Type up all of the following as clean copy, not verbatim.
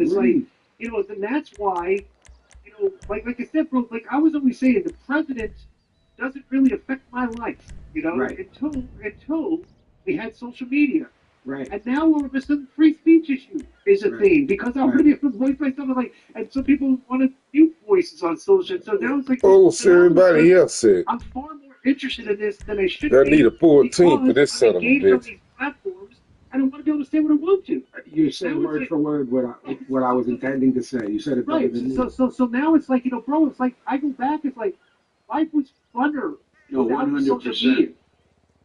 it's like, you know, then that's why, you know, like I said, bro, like I was always saying, the president doesn't really affect my life, you know, until we had social media. Right. And now all of a sudden, free speech issue is a thing because I'm already able to voice myself. Like, and some people want to mute voices on social. So now it's like, oh, so everybody else said. I'm far more interested in this than I should I be. need a full team for this I'm son of a engaged on bitch. these platforms, and I want to be able to say what I want to. You're saying word for word what I was intending to say. You said it better than me. So now it's like, you know, bro, it's like I go back. It's like life was funner without social media.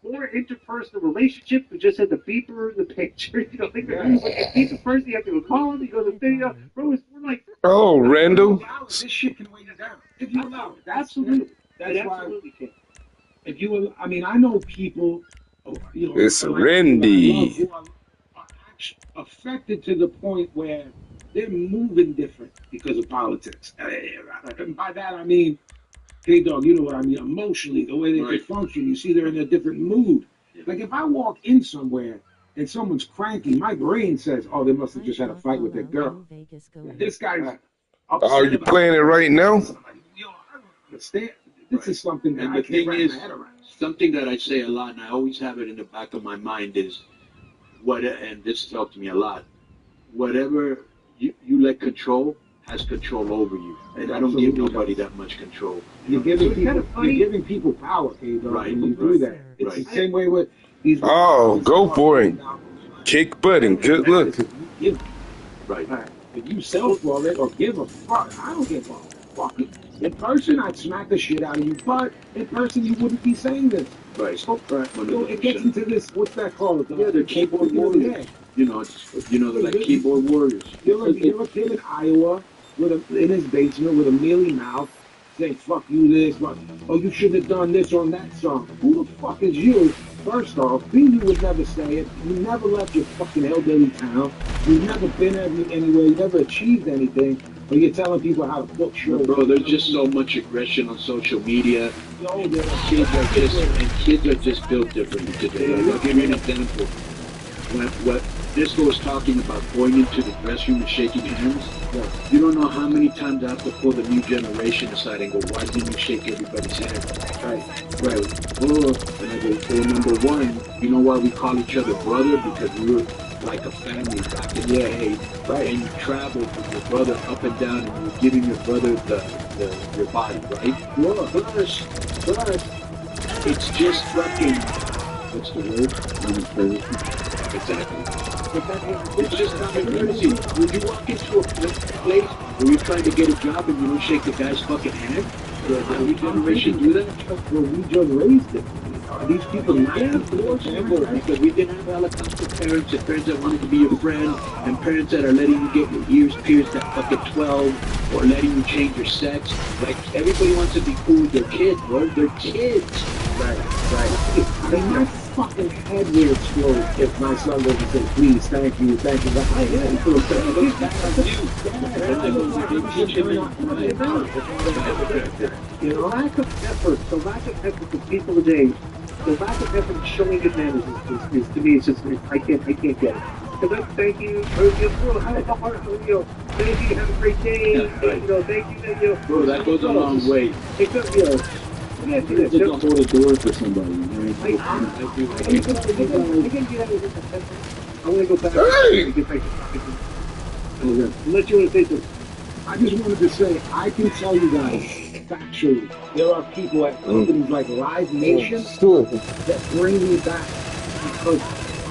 More interpersonal relationship. We just had the beeper, the picture. You know, like, when you meet the person, you have to go call him. You go to the video. Bro, it's more like. Oh, Randall. This shit can weigh you down if you allow it. Absolutely. That's why. If you, I mean, I know people. You know, It's Randy. Who are affected to the point where they're moving different because of politics. And by that I mean, hey dog, you know what I mean, emotionally, the way they function, you see they're in a different mood. Like if I walk in somewhere and someone's cranky, my brain says, oh, they must have just had a fight with their girl. This guy's upset. Are you playing it right now? Yo, I don't understand. This is something that I can't wrap my head around. Something that I say a lot, and I always have it in the back of my mind, is and this has helped me a lot. Whatever you let control has control over you, and I don't give nobody that much control. You're giving people power, K-Dog, when you do that. It's the same way with these. Oh, go for it. Kick butt and good luck. Right. If you sell for it or give a fuck, I don't give a fuck. In person, I'd smack the shit out of you, but in person, you wouldn't be saying this. Right. So it gets into this, what's that called? Yeah, they're keyboard warriors. You know, they're like keyboard warriors. You're a kid in Iowa in his basement with a mealy mouth saying, fuck you this, oh, you shouldn't have done this on that song. Who the fuck is you? First off, B, you would never say it. You never left your fucking hillbilly town. You've never been anywhere. You never achieved anything. But you're telling people how to book shows. Bro, there's just so much aggression on social media. Kids are just built differently today. I'll give you an example. What Disco was talking about, going into the dressing room and shaking hands. You don't know how many times I have to pull the new generation aside and go, why didn't you shake everybody's hand? Right. And I go, well, number one, you know why we call each other brother? Because we were like a family back in the day. Right. And you traveled with your brother up and down, and you're giving your brother your body, right? Well, plus, it's just fucking, what's the word? Exactly. It's just common courtesy. Would you walk into a place where you're trying to get a job and you don't shake the guy's fucking hand? The new generation do that? Well, we just raised it. These people, because we didn't have helicopter parents and parents that wanted to be your friend, and parents that are letting you get your ears pierced at fucking 12, or letting you change your sex. Like, everybody wants to be cool with their kids, bro. They're kids. Right. And my fucking head would explode if my son doesn't say, please, thank you. But I am. You know, lack of effort, the lack of effort for people today, the lack of effort showing good manners is to me, it's just, I can't get it. Because thank you, thank you, have a great day, thank you, Bro, that goes a long way. It goes, you know, I think to hold a door for somebody. I want to go back. Let you want to say something. I just wanted to say, I can tell you guys, factually, there are people at companies like Live Nation that bring me back because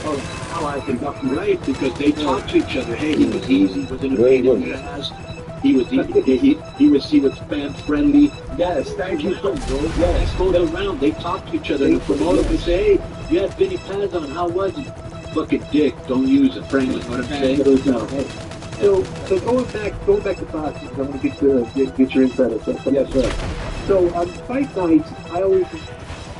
of how I conduct my life, because they talk to each other. Hey, he was easy, he was in a pain in the ass. He was fan friendly. Yes, thank you so much. Yes, go around. They talk to each other. The promoter can say, hey, you had Vinny Paz on. How was he? Fucking dick. Don't use it, Frank. You know what I'm saying? So going back to boxing, I'm going to get your insight on something. Yes, sir. So on fight nights, I always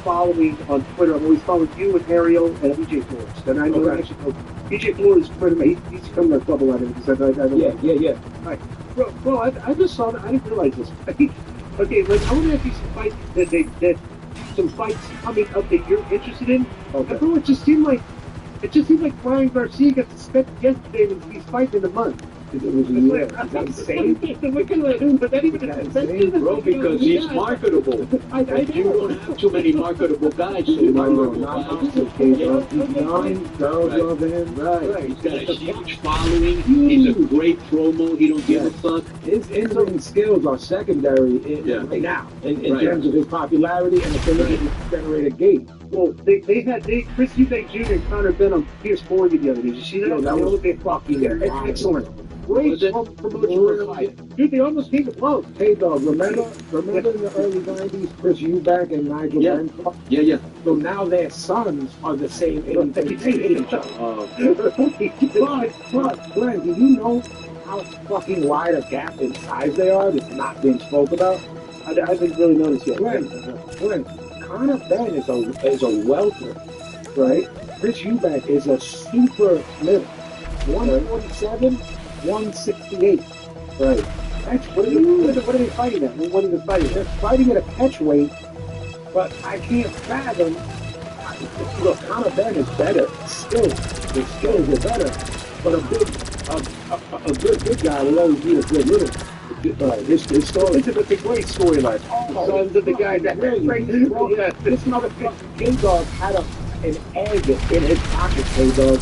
following on Twitter. I'm always following you and Ariel and EJ Flores. And I know actually EJ Flores is a friend of mine. He's coming to trouble on it because I don't know. Yeah. Right. Bro, I just saw that. I didn't realize this. Okay, I want to ask you some fights that some fights coming up that you're interested in. Okay. And bro, it just seemed like Ryan Garcia got suspended yesterday and he's fighting in a month. It was a It's year. like, Is that insane? Look at it, but then even Is that defensive, Bro, because he's marketable. I And you know. don't have too many marketable guys. So No, marketable not guys. Boxing K-Dog. He's young, girls Right. love him. Right. He's got a huge following. He's a great promo. He don't give a fuck. His in-ring skills are secondary right now in Right. terms of his popularity and the ability to generate a gate. Well, they Chris Eubank Jr. and Connor Ben on Pierce Morgan the other day. Did you see that? Yo, that was fucking excellent. Great Was it? promotion for a fight. Dude, they almost came to blows. Hey, dog, remember in the early 90s, Chris Eubank and Nigel Yeah. Benn? Yeah. So now their sons are the same age. They hate each other. But, Glenn, do you know how fucking wide a gap in size they are that's not being spoke about? I haven't really noticed yet. Glenn, Connor Ben is a welter, right? Chris Eubank is a super middle. 147, 168. Right. That's What are they fighting at? What are they fighting They're at? fighting at a catch weight, but I can't fathom. Look, Conor Ben is better. His skills are better, but a good guy will always be a good little. His story. It's a great storyline. The sons of the guy that Yeah, this motherfucker K-Dog had an egg in his pocket, K-Dog.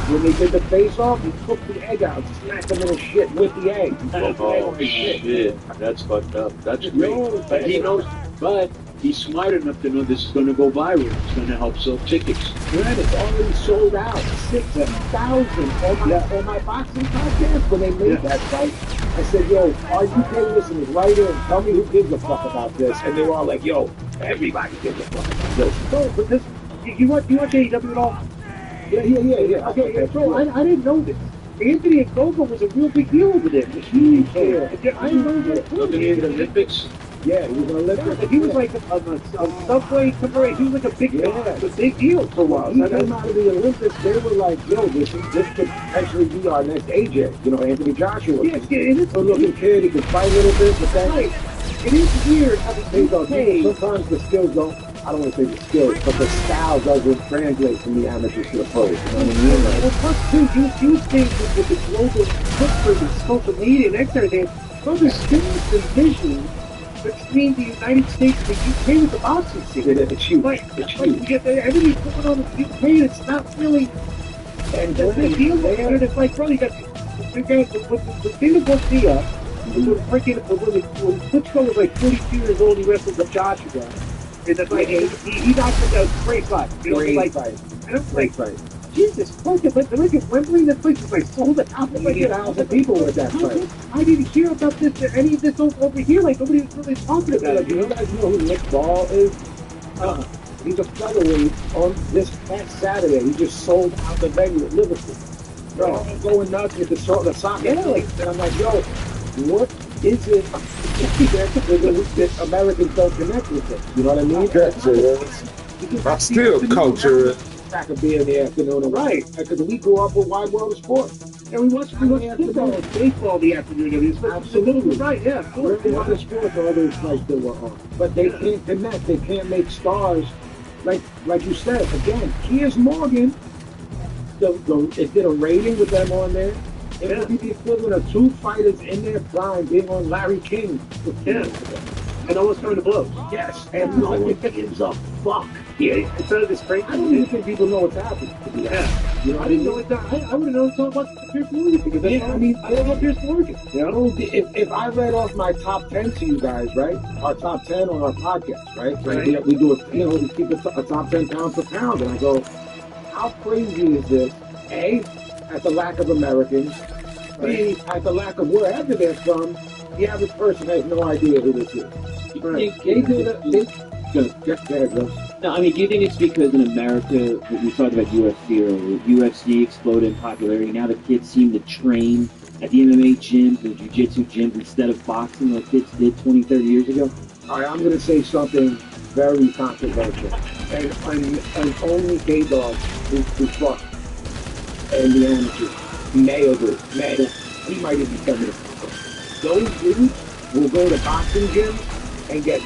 When they did the face-off, he took the egg out, smacked him in the shit with the egg. Oh, shit. That's fucked up. That's great. Yo, But he knows, but he's smart enough to know this is going to go viral. It's going to help sell tickets. Glenn, it's already sold out. 6,000 on my boxing podcast when they made that fight. I said, yo, are you kidding? Listen, right in. Tell me who gives a fuck about this. And they were all like, yo, everybody gives a fuck about this. No, but this, you watch AEW at all? Yeah. Okay, bro, I didn't know this. Anthony Ogogo was a real big deal over there. Huge deal. I didn't know that. Wasn't he in the Olympics? Yeah, he was an Olympic. He was like a subway commercial. He was like a big deal for a while. He came out of the Olympics. They were like, yo, this could potentially be our next AJ. You know, Anthony Joshua. Yeah, it is. Good looking kid. He could fight a little bit, but then Right. It is weird how sometimes the skills don't. I don't want to say the skills, but the style doesn't translate from the amateurs to the pros. You know what I mean? Well, plus too, you think with the global footprint of social media and everything, so there's still a division between the United States and the UK with the boxing scene. It's huge. Like you get everything's going on in the UK, and it's not really And the big deal there. And it's like, bro, you got the thing that goes me up. When Klitschko was like 42 years old, he wrestled with Joshua. And that's like, he knocked him out. Great fight. You know, Great fight. And I'm like, Jesus Christ, they're like at Wembley, the place is like sold out. Like 80,000 people with that fight. I didn't hear about this, any of this over here. Like, nobody was really talking about it. Do you guys know who Nick Ball is? He's a featherweight on this past Saturday. He just sold out the venue at Liverpool. Bro, I'm going nuts with the soccer. Yeah, and I'm like, yo, what is it that Americans don't connect with it? You know what I mean? That's it. I still culture. Crack a beer in the afternoon, right? Because we grew up with Wide World of Sport. And we watched football and baseball the afternoon. Absolutely right, yeah. Every other sport, all those fights that were on. But they can't connect. They can't make stars. Like you said, again, Piers Morgan, it did a rating with them on there. It would be the equivalent of two fighters in their prime being on Larry King. Yeah. And almost coming to blows. Yes, and no one gives a fuck. Yeah, it's out of this crazy. I don't even think people know what's happening. Yeah. You know, I didn't know it. I would have known something about Pierce Morgan because I love Pierce Morgan. You know, if I read off my top 10 to you guys, right? Our top 10 on our podcast, right? We do it, we keep a top 10 pound for pound. And I go, how crazy is this? A, at the lack of Americans. B, at the lack of wherever they're from, the average person has no idea who this is. Right. Go ahead, bro. No, I mean, do you think it's because in America, we talked about UFC earlier, UFC exploded in popularity, now the kids seem to train at the MMA gyms, the jiu-jitsu gyms, instead of boxing like kids did 20, 30 years ago? All right, I'm going to say something very controversial. And only K-Dog who fought and the amateurs nailed it. Man, he might even tell me this. Those dudes will go to boxing gyms and get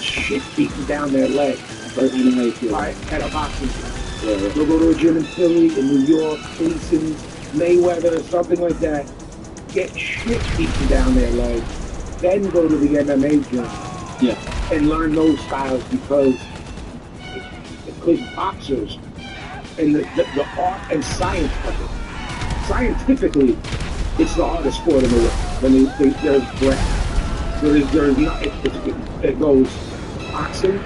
shit beaten down their leg. But I know how you feel. Right, at a boxing gym. They'll go to a gym in Philly, in New York, Cleveland, Mayweather, something like that. get shit beaten down their legs, then go to the MMA gym and learn those styles because boxers and the art and science of it. Scientifically, it's the hardest sport in the world. When there's breath. There's not, it goes boxing,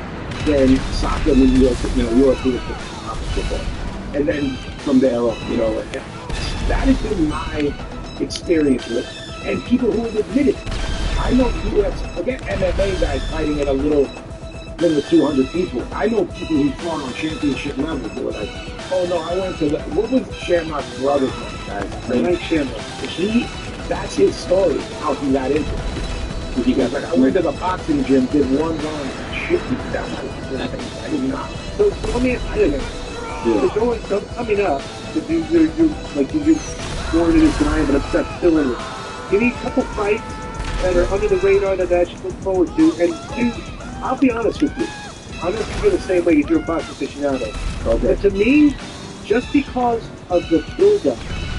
then soccer, then European football. And then from there on, that has been my experience with it. And people who have admitted it. I know forget MMA guys fighting at a little 200 people. I know people who fought on championship level who were like, oh no, I went to what was Shamrock's brother's name, guys? Frank Shamrock. That's his story, how he got into it. He goes like, I went to the boxing gym, did one round, and shit me down. I did not. So let me ask you this. So coming up, you're born in this tonight, but I'm still in it. Give me a couple fights that are under the radar that I should look forward to. And dude, I'll be honest with you. I'm not going to the same way you're a boxing aficionado. Okay. But to me, just because of the build-up,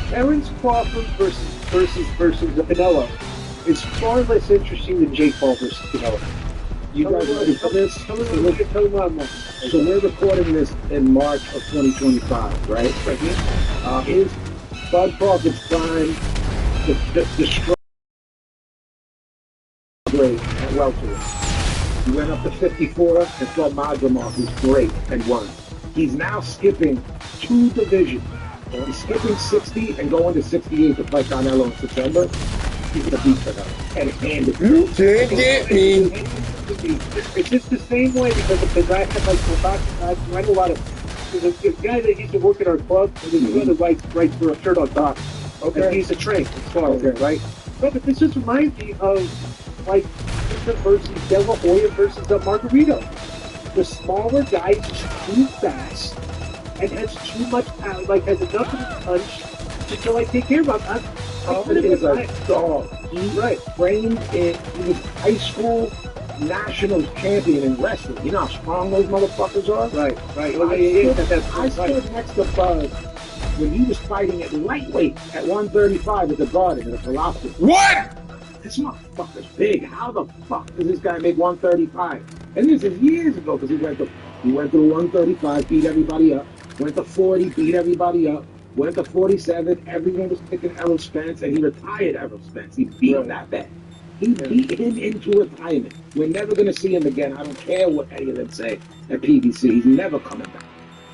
Terence Crawford versus Canelo is far less interesting than Jake Paul versus Canelo. You guys ready for this? So we're recording this in March of 2025, right? Is Bud Crawford's prime the strong grade at welterweight? He went up to 54 and fought Madrimov, who's great, and won. He's now skipping 2 divisions. He's skipping 60 and going to 68 to fight Canelo in September. He's going to beat Canelo. And you can't get me. It's just the same way because I had like I know a lot of there's a guy that used to work at our club and he's one of the writes for a shirt on top. Okay. And he's a train as far right? No, but this just reminds me of like versus De La Hoya versus Margarito. The smaller guy is just too fast and has too much power, like has enough of a punch to like take care of him. Crawford is a dog. He's trained in, he was high school national champion in wrestling. You know how strong those motherfuckers are? Right. I stood next to Bud when he was fighting at lightweight at 135 at the Garden in the philosophy. What? This motherfucker's big. How the fuck does this guy make 135? And this is years ago because he went to 135, beat everybody up. Went to 40, beat everybody up. Went to 47, everyone was picking Errol Spence, and he retired Errol Spence. He beat him that bad. He beat him into retirement. We're never going to see him again. I don't care what any of them say at PBC. He's never coming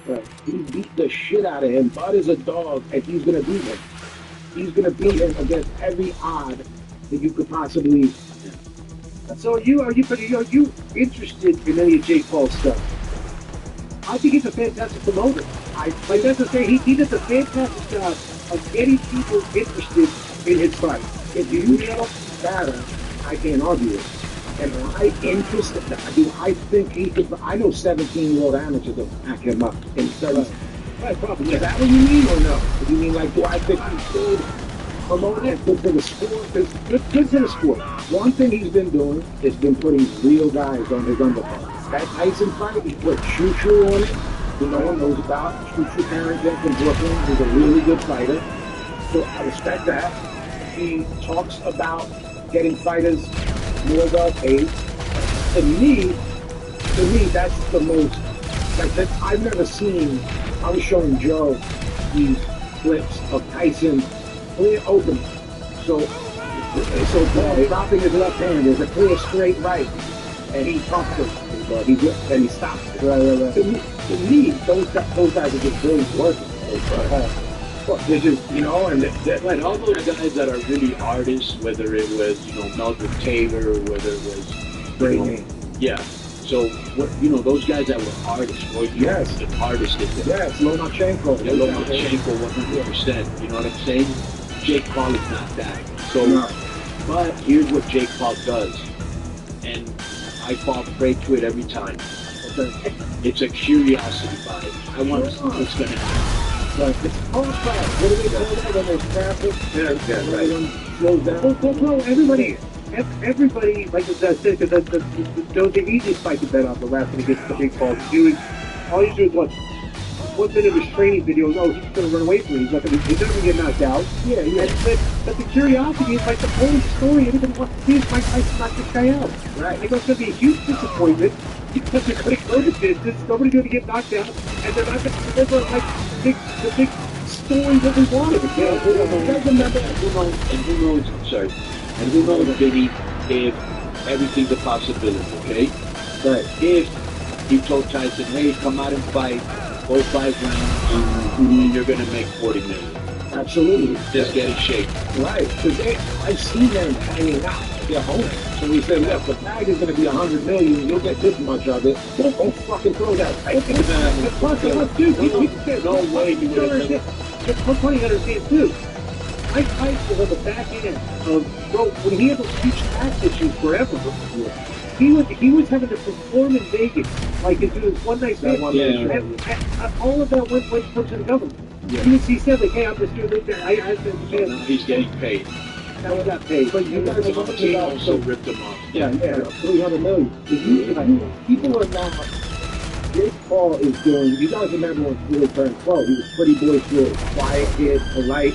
back. He beat the shit out of him. Bud is a dog, and he's going to beat him. He's going to beat him against every odd that you could possibly. So are you interested in any of Jake Paul's stuff? I think he's a fantastic promoter. That's to say, he does a fantastic job of getting people interested in his fight. If you know data, I can't argue it. And am I interested? Do I think he could? I know 17-year-old amateurs that back him up in 30. Right, probably. Is that what you mean or no? Do you mean like, do I think he's good promoting it good for the sport? Good for the sport. One thing he's been doing is been putting real guys on his undercard. That Tyson fight, he put Choo-Choo on it, who no one knows about. Choo-Choo Harrington from Brooklyn, who's a really good fighter. So I respect that. He talks about getting fighters more well paid. To me, that's the most, like that I've never seen. I was showing Joe these clips of Tyson clear opening. So Paul dropping his left hand, there's a clear straight right. And he talked to him, and he stopped it. Right. To me, those guys are just really working. They're just, and all those guys that are really artists, whether it was, Melvin Taylor, or whether it was, great name. Yeah. So, those guys that were artists, the artists did that. Yes, Lomachenko. Yeah, Lomachenko, 100%. You know what I'm saying? Jake Paul is not that. So, but here's what Jake Paul does. And I fall prey to it every time. Okay. It's a curiosity by it. I want to see what's going to happen. It's all fast. What do they call that when there's traffic? Yeah, right. Slows down. Well, everybody, like I said, because the easiest fight to bet on the last one against the Jake Paul. All you do is what? 1 minute of his training videos, oh, he's going to run away from me. He's not going to, he's not going to get knocked out. Yeah, yeah. But the curiosity is like the whole story. Everybody wants to see is Mike Tyson knock this guy out. Right. I know it's going to be a huge disappointment because they're going to go to business. Nobody's going to get knocked out, and they're not going to deliver like the big story that we wanted. And who knows, sorry, and who knows, Vinny, if everything's a possibility, okay? But if he told Tyson, hey, come out and fight, go 5 rounds, and you're going to make 40 million. Absolutely. Just get in shape. Right, because I've seen them hanging out. They're home. So we said, look, the bag is going to be 100 million. You'll get this much of it. Don't fucking throw that. No way you would have done. What's funny to understand too, Mike Tyson was on the back end of, bro, when he had those huge tax issues forever, he was having to perform in Vegas, like into this one night stand. And all of that went to the government. Yeah. He said, like, hey, I'm just doing this. I Now he's getting paid. Now he got paid. But you guys are talking He about also ripped him off. Yeah, 300 million. People are not. Jake Paul is doing. You guys remember when Floyd turned pro? He was pretty boy Floyd, quiet kid, polite.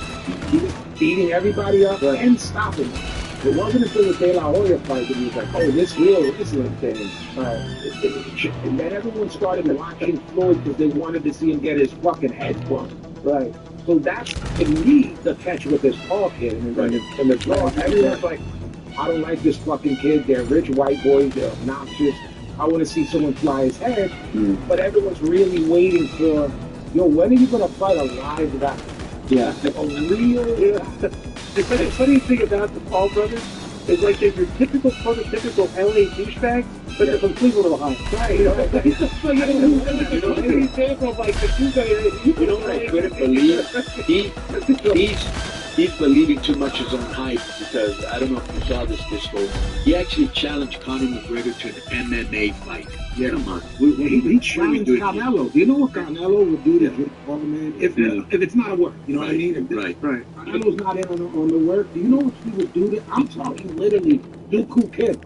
He was beating everybody up and stopping them. It wasn't until the De La Hoya fight that he was like, oh, this real Islam thing. And then everyone started watching Floyd because they wanted to see him get his fucking head bumped. Right. So that's, to me, the catch with this Paul kid. And the draw, everyone's like, I don't like this fucking kid. They're rich white boys. They're obnoxious. I want to see someone fly his head. But everyone's really waiting for, yo, when are you going to fight a live guy? Yeah. A real... The funny thing about the Paul brothers is like they're your typical prototypical LA douchebags, but they're from Cleveland, Ohio. Right. You know what I couldn't believe? He's believing too much his own hype because I don't know if you saw this disco. He actually challenged Conor McGregor to an MMA fight. Yeah, come on. He challenged Canelo. Do you know what Canelo would do to Jake Paul, man? If it's not a work, you know what I mean? Right. Canelo's not in on the work. Do you know what he would do to? I'm talking literally Dooku Kim.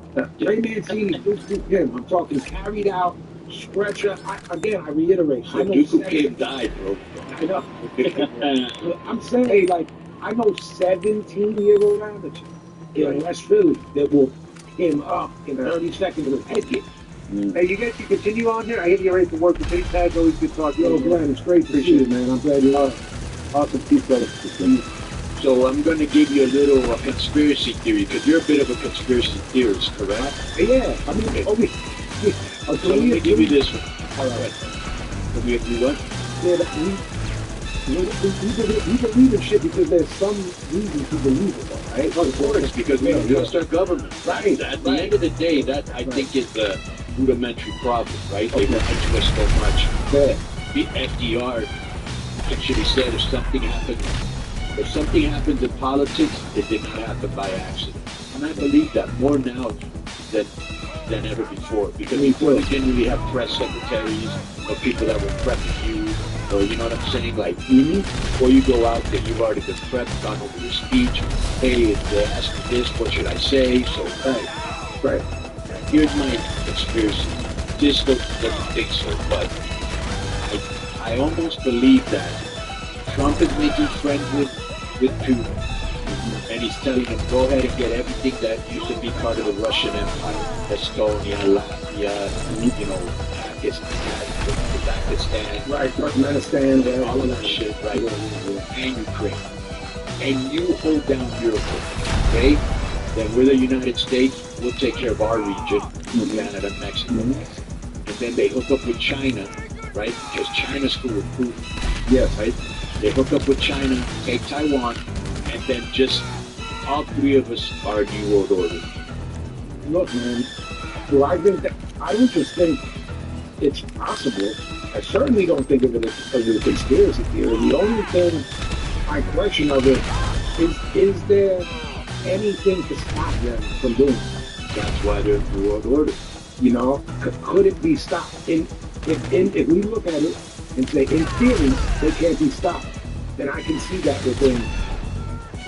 Ray Mancini, Dooku Kim. I'm talking carried out, stretcher. I reiterate. Dooku Kim died, bro. I know. I'm saying, like, I know 17-year-old amateurs in West Philly that will him up in 30 seconds with a head kick. Hey, you guys can continue on here. I get to get ready for work. The big tag always good talking. Yo, Glenn, it's great to see you, man. I'm glad you're awesome. Peace, brother. So I'm going to give you a little conspiracy theory because you're a bit of a conspiracy theorist, correct? Yeah. I mean, so let me give you this one. All right. So we what? Yeah, we believe in shit because there's some reason to believe it, though, right? Of course, because we don't trust our government. Right. At the end of the day, that I think is the rudimentary problem, right? They lie to us so much. Yeah. The FDR actually said if something happens in politics, it did not happen by accident. And I believe that more now than ever before. Because before we didn't really have press secretaries or people that were prepping you. Or you know what I'm saying? Like, before you go out there, you've already been prepped, gone over your speech. Hey, if they ask me this, what should I say? So, right. Here's my conspiracy. Just doesn't think so, but I almost believe that Trump is making friends with Putin. And he's telling him, go ahead and get everything that used to be part of the Russian Empire. Estonia, Latvia, you know, Pakistan, right, Turkmenistan, all of that shit, right? And Ukraine. And you hold down Europe, okay? Then we're the United States, we'll take care of our region, Canada, Mexico. And then they hook up with China, right? Because China's cool with Putin. Yes. Right? They hook up with China, take Taiwan, and then just all three of us are a new world order. Look, man, do I think that, I don't just think it's possible. I certainly don't think of it as a conspiracy theory. The only thing I question of it is there anything to stop them from doing it? That's why they're the world order. You know, could it be stopped? If we look at it and say, in theory, they can't be stopped, then I can see that within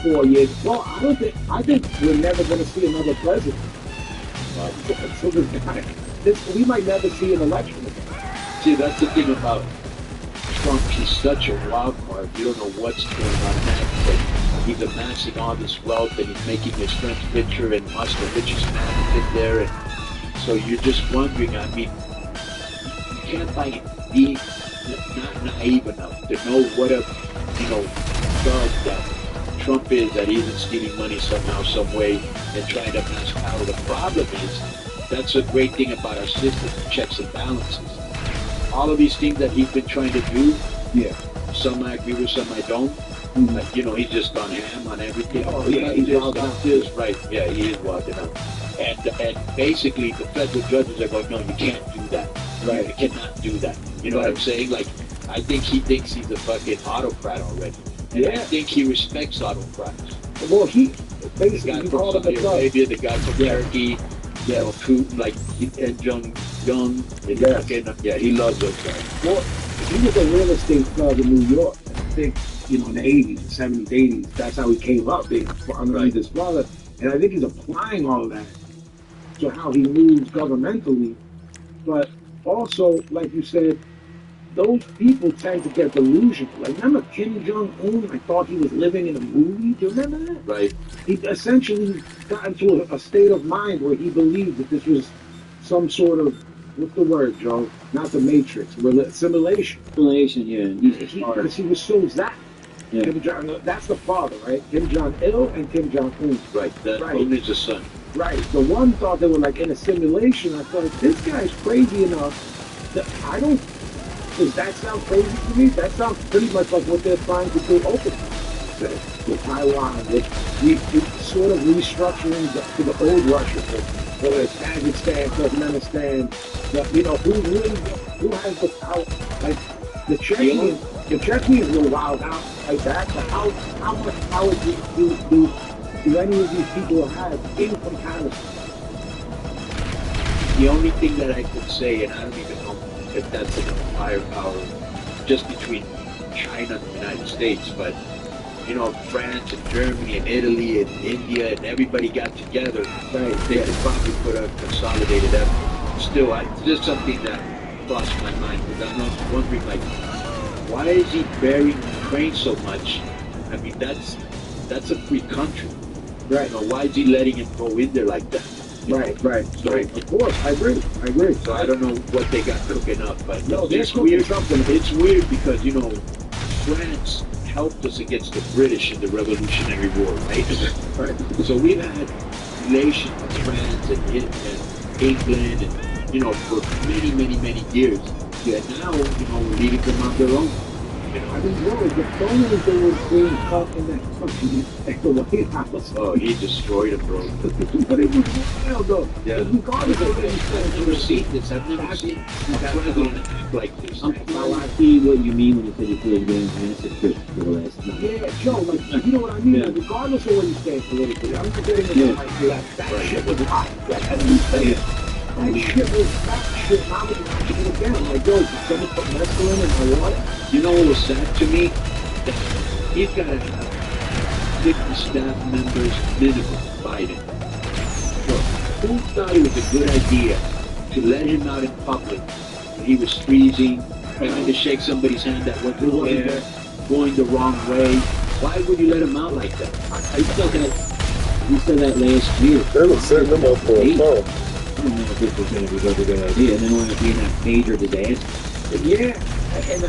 4 years. Well, I think we're never going to see another president. So we might never see an election again. See, that's the thing about Trump, he's such a wild card. You don't know what's going on next. And he's amassing all this wealth, and he's making his friend's picture, and Musk, the richest man, is in there. And so you're just wondering. I mean, you can't be not naive enough to know what a thug that Trump is, that he isn't stealing money somehow, some way, and trying to amass power. The problem is that's a great thing about our system, checks and balances. All of these things that he's been trying to do, some I agree with, some I don't. Like, he's just gone ham on everything. Oh, yeah, he's wild out. Right, yeah, he is wild out. And basically, the federal judges are going, no, you can't do that. Right, you cannot do that. You know what I'm saying? Like, I think he thinks he's a fucking autocrat already. And I think he respects autocrats. Well, he basically the guy he from called him Saudi a thug. Arabia, the guy from Turkey, Putin, like and Jung. He loves those guys. Well, he was a real estate thug in New York. I think, in the 80s, 70s, 80s. That's how he came up being underneath his father. And I think he's applying all of that to how he moves governmentally. But also, like you said, those people tend to get delusional. Like, remember Kim Jong-un? I thought he was living in a movie. Do you remember that? Right. He essentially got into a state of mind where he believed that this was some sort of, what's the word, Joe? Not the Matrix, simulation. Simulation, yeah. Because he was so zapped. Yeah. Kim Jong, that's the father, right? Kim Jong-il and Kim Jong-un. Right. That only is the son. Right. The one thought they were like in a simulation. I thought, this guy's crazy enough that I don't. Does that sound crazy to me? That sounds pretty much like what they're trying to do openly with Taiwan, with sort of restructuring to the old Russia, whether it's Kazakhstan, Turkmenistan, who has the power? Like the Czechs will wild out like that. But how much power do any of these people have in comparison? The only thing that I could say, and I don't even know if that's enough firepower just between China and the United States, but France and Germany and Italy and India and everybody got together. Right. They could probably put a consolidated effort. Still, it's just something that crossed my mind because I'm wondering, like, why is he burying Ukraine so much? I mean, that's a free country. Right. Why is he letting him go in there like that? Right. So, of course, I agree. So I don't know what they got cooking up, but it's weird. It's weird because France helped us against the British in the Revolutionary War, right? Right. So we've had relations with France and England, and for many, many, many years. And now, we're leaving them on their own. I mean, the phones that were being caught in that country at the White House. Oh, he destroyed them, bro. But it was wild, though. Yeah. Regardless of what you said, I've never seen this. I've never seen that president act like this. Now I see what you mean when you said you feel like getting massive for the last night. Yeah, Joe, like, you know what I mean? Like, regardless of what you say politically, I'm forgetting that shit was hot. That shit was that shit. Now we're watching it again. I'm like, yo, someone put mescaline in my water? You know what was sad to me? That he's got to have 50 staff members minimum Biden. So who thought it was a good idea to let him out in public when he was freezing, trying to shake somebody's hand that wasn't there, going the wrong way? Why would you let him out like that? I said that last year. They were setting them up for a fall. I don't know if this was going to be a good idea, and then when it being that major disaster. Yeah, and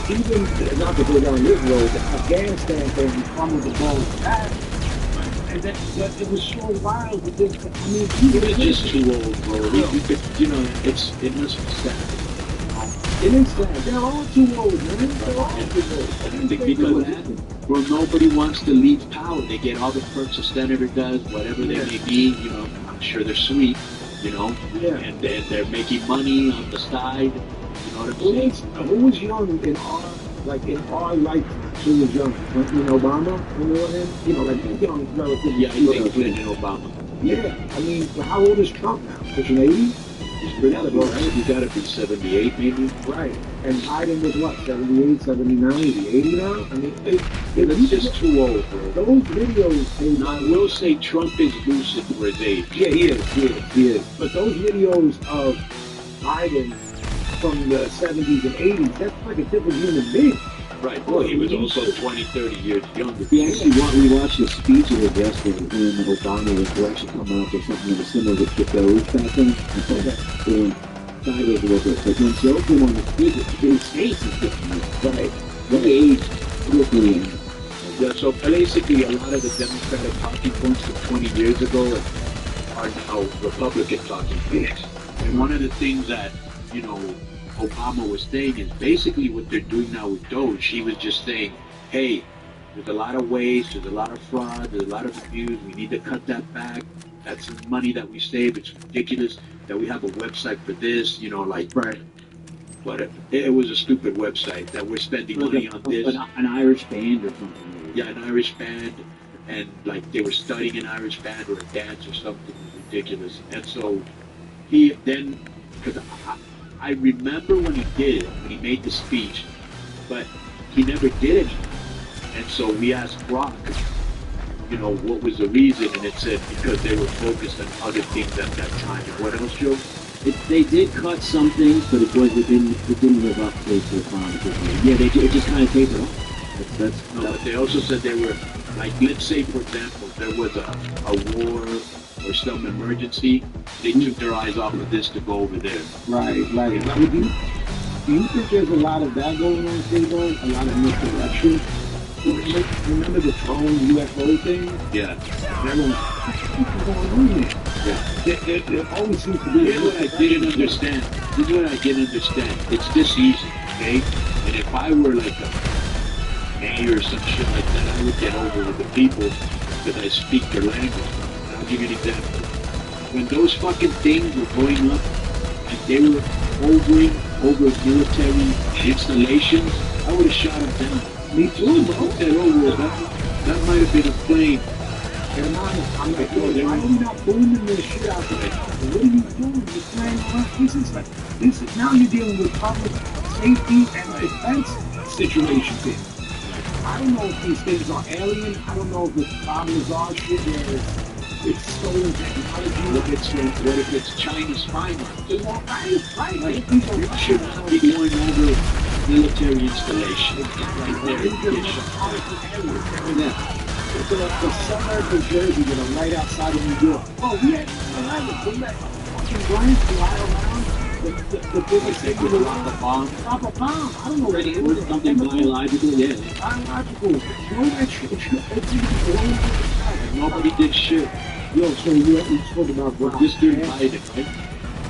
even not to go down this road, the Afghanistan thing, we fumbled the ball back, and that it was so wild. But he was just too old, bro. It must be sad. It is sad. They're all too old, man. They're all too old. Because well, nobody wants to leave power. They get all the perks a senator does, whatever they may be. I'm sure they're sweet. And they're making money on the side. You know what I'm saying? Who was young in our lifetime? Who was young? Obama? Young, relatively. Yeah, I think Clinton and Obama. Yeah, I mean, how old is Trump now? Is he 80? He's pretty old, right? He's got to be 78, maybe. Right. And Biden was what, 78, 79? Is he 80 now? I mean, he's just too old, bro. Those videos... Now, I will say Trump is lucid for his age. Yeah, he is. But those videos of Biden from the 70s and 80s. That's like a different human being. Right. Well, he was also 20, 30 years younger. We watched a speech of his yesterday when Obama was actually coming up with something that was similar to Doge back then. And sideways a little bit. But when Joe came on the speech, his face is different. Right. He aged quickly. Yeah, so basically, a lot of the Democratic talking points from 20 years ago are now Republican talking points. And one of the things that, you know, Obama was saying is basically what they're doing now with Doge. He was just saying, hey, there's a lot of waste, there's a lot of fraud, there's a lot of abuse, we need to cut that back. That's the money that we save. It's ridiculous that we have a website for this, you know, like, Right. but it was a stupid website that we're spending money on this. An Irish band or something. Yeah, an Irish band, and like they were studying an Irish band or a dance or something. It was ridiculous. And so he then, because I remember when he did it, when he made the speech, but he never did anything. And so we asked Brock, you know, what was the reason, and it said because they were focused on other things at that time. And what else, Joe? They did cut some things, but it didn't live up to the promise. Yeah, it just kind of tapered off. No, but they also said they were, like, let's say, for example, there was a war or some emergency, they took their eyes off of this to go over there. Right. Do you think there's a lot of that going on, K-Dog? A lot of misdirection? Remember the drone UFO thing? Yeah. Everyone's what's going on there? Yeah. There always seems to be. Here's what I didn't understand. This is what I didn't understand. It's this easy, okay? And if I were like a mayor or some shit like that, I would get over with the people because I speak their language. And I'll give you an example. When those fucking things were going up and they were hovering over military installations, I would have shot them down. Me too, bro. That might have been a plane. And I'm like, yo, why are we not booming this shit out there? What are you doing? You're playing around. This is now you're dealing with public safety and defense situations here. I don't know if these things are alien. I don't know if it's Bob shit where it's stolen technology. What if it's China's spy master? Right. Like, you should not be going over military installations. It's the suburb of Jersey that are right outside of New York. Oh, we had we let fucking Brian fly around the biggest thing with a bomb. Drop a bomb. I don't know what it Or is. something biological, yeah. Biological. Throw that shit. It's blown to the sky. And nobody did shit. Yo, so you spoke about Brock. This dude Biden, right?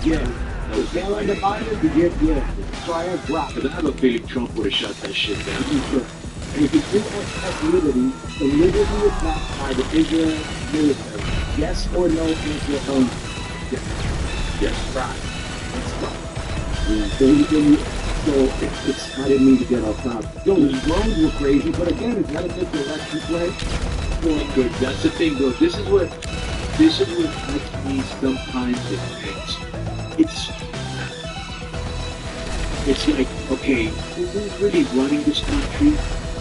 Yeah. They like the Biden to get, yeah. So I have Brock. Because I have a feeling Trump would have shut that shit down. And if you think that's liberty, the liberty is backed by the Israel military. Yes or no answer only. Yes. Right. So it's I didn't mean to get off topic. Yo, these drones were crazy, but again, is that a misdirection play? Well, good. That's the thing, though. This is what makes me sometimes it's like, okay, who's really running this country?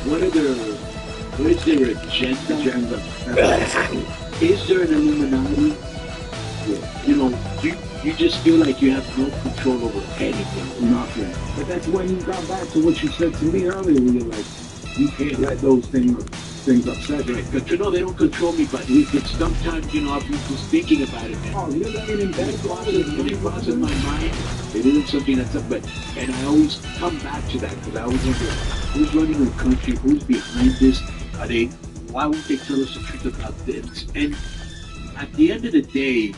What is their agenda? Is there an Illuminati? You know, you just feel like you have no control over anything. Nothing. But that's when you got back to what you said to me earlier, where you're like, you can't let those things upset you. Right. But you know, they don't control me, but it's sometimes, you know, I'll be just thinking about it. Oh, you're laying in bed. When it crosses my mind, it isn't something that's up, and I always come back to that, because I always wonder, who's running the country, who's behind this, why won't they tell us the truth about this? And at the end of the day,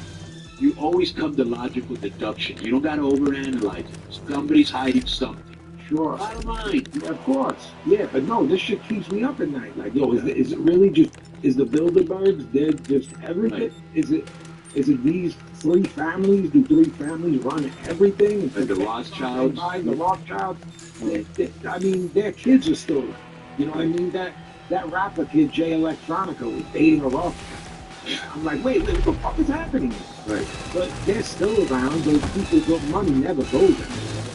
you always come to logical deduction. You don't got to overanalyze it. Somebody's hiding something. Sure. Bottom line. Yeah, of course. Yeah, but no, this shit keeps me up at night. Like, yo, is it really just, is the Bilderbergs, they're just everything? Right. Is it these three families? Do three families run everything? Like the Rothschilds? The Rothschilds. I mean, their kids are still, you know what I mean? That rapper kid, Jay Electronica, was dating a Rothschild. I'm like, wait, what the fuck is happening here? Right. But they're still around. Those people with money never goes anywhere.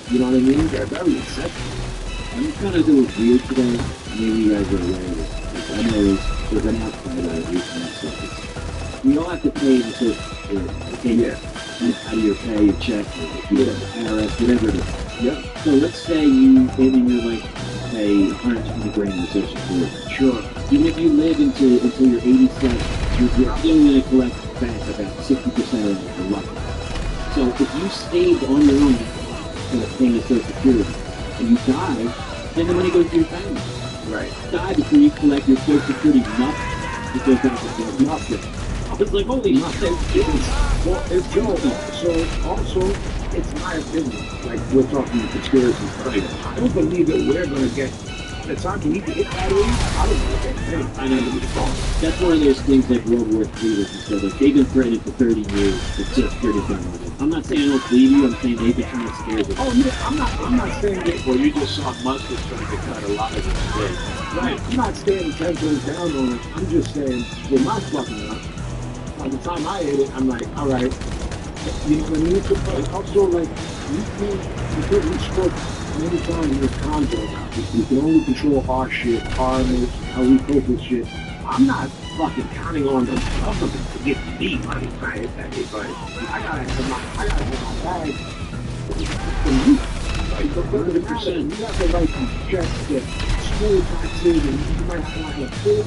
You know what I mean? They're very acceptable. I'm kind of doing weird today. Maybe you guys are aware of it. I know there's an outside recent stuff. We all have to pay until it came out of your pay, your check, or IRS, whatever it is. Yeah. So let's say you live in your like, say, 120 grand in Social Security. Sure. Even if you live until you're 87, you're only going to collect back about 60% of your life. So if you saved on your own paying the Social Security and you die, then the money goes to your family. Right. Die before you collect your Social Security, nothing. It goes back to nothing. I was like, holy shit. Well, it's Joe. So also, it's my opinion. Like we're talking conspiracy stuff. I don't believe that we're going to get. The time we hit that age, I don't know what they're I know. That's one of those things like World War III, like you said, like they've been threatening for 30 years that Social Security's going to win. I'm not saying I don't believe you, I'm saying they've been trying to scare you. Oh yeah, I'm not saying that. Well, you just saw Musk was trying to cut a lot of it today. Right. I'm not saying 10 toes down on it. I'm just saying with my fucking up. By the time I hit it, I'm like, all right. You know what I mean? But also like because we spoke many times in this condo now. We can only control our shit, our image, how we focus shit. I'm not fucking counting on the government to give me money if I hit that hit button. I gotta have my bag from you. Like, 100%. You have to write these checks that school taxes and you might have like a bill.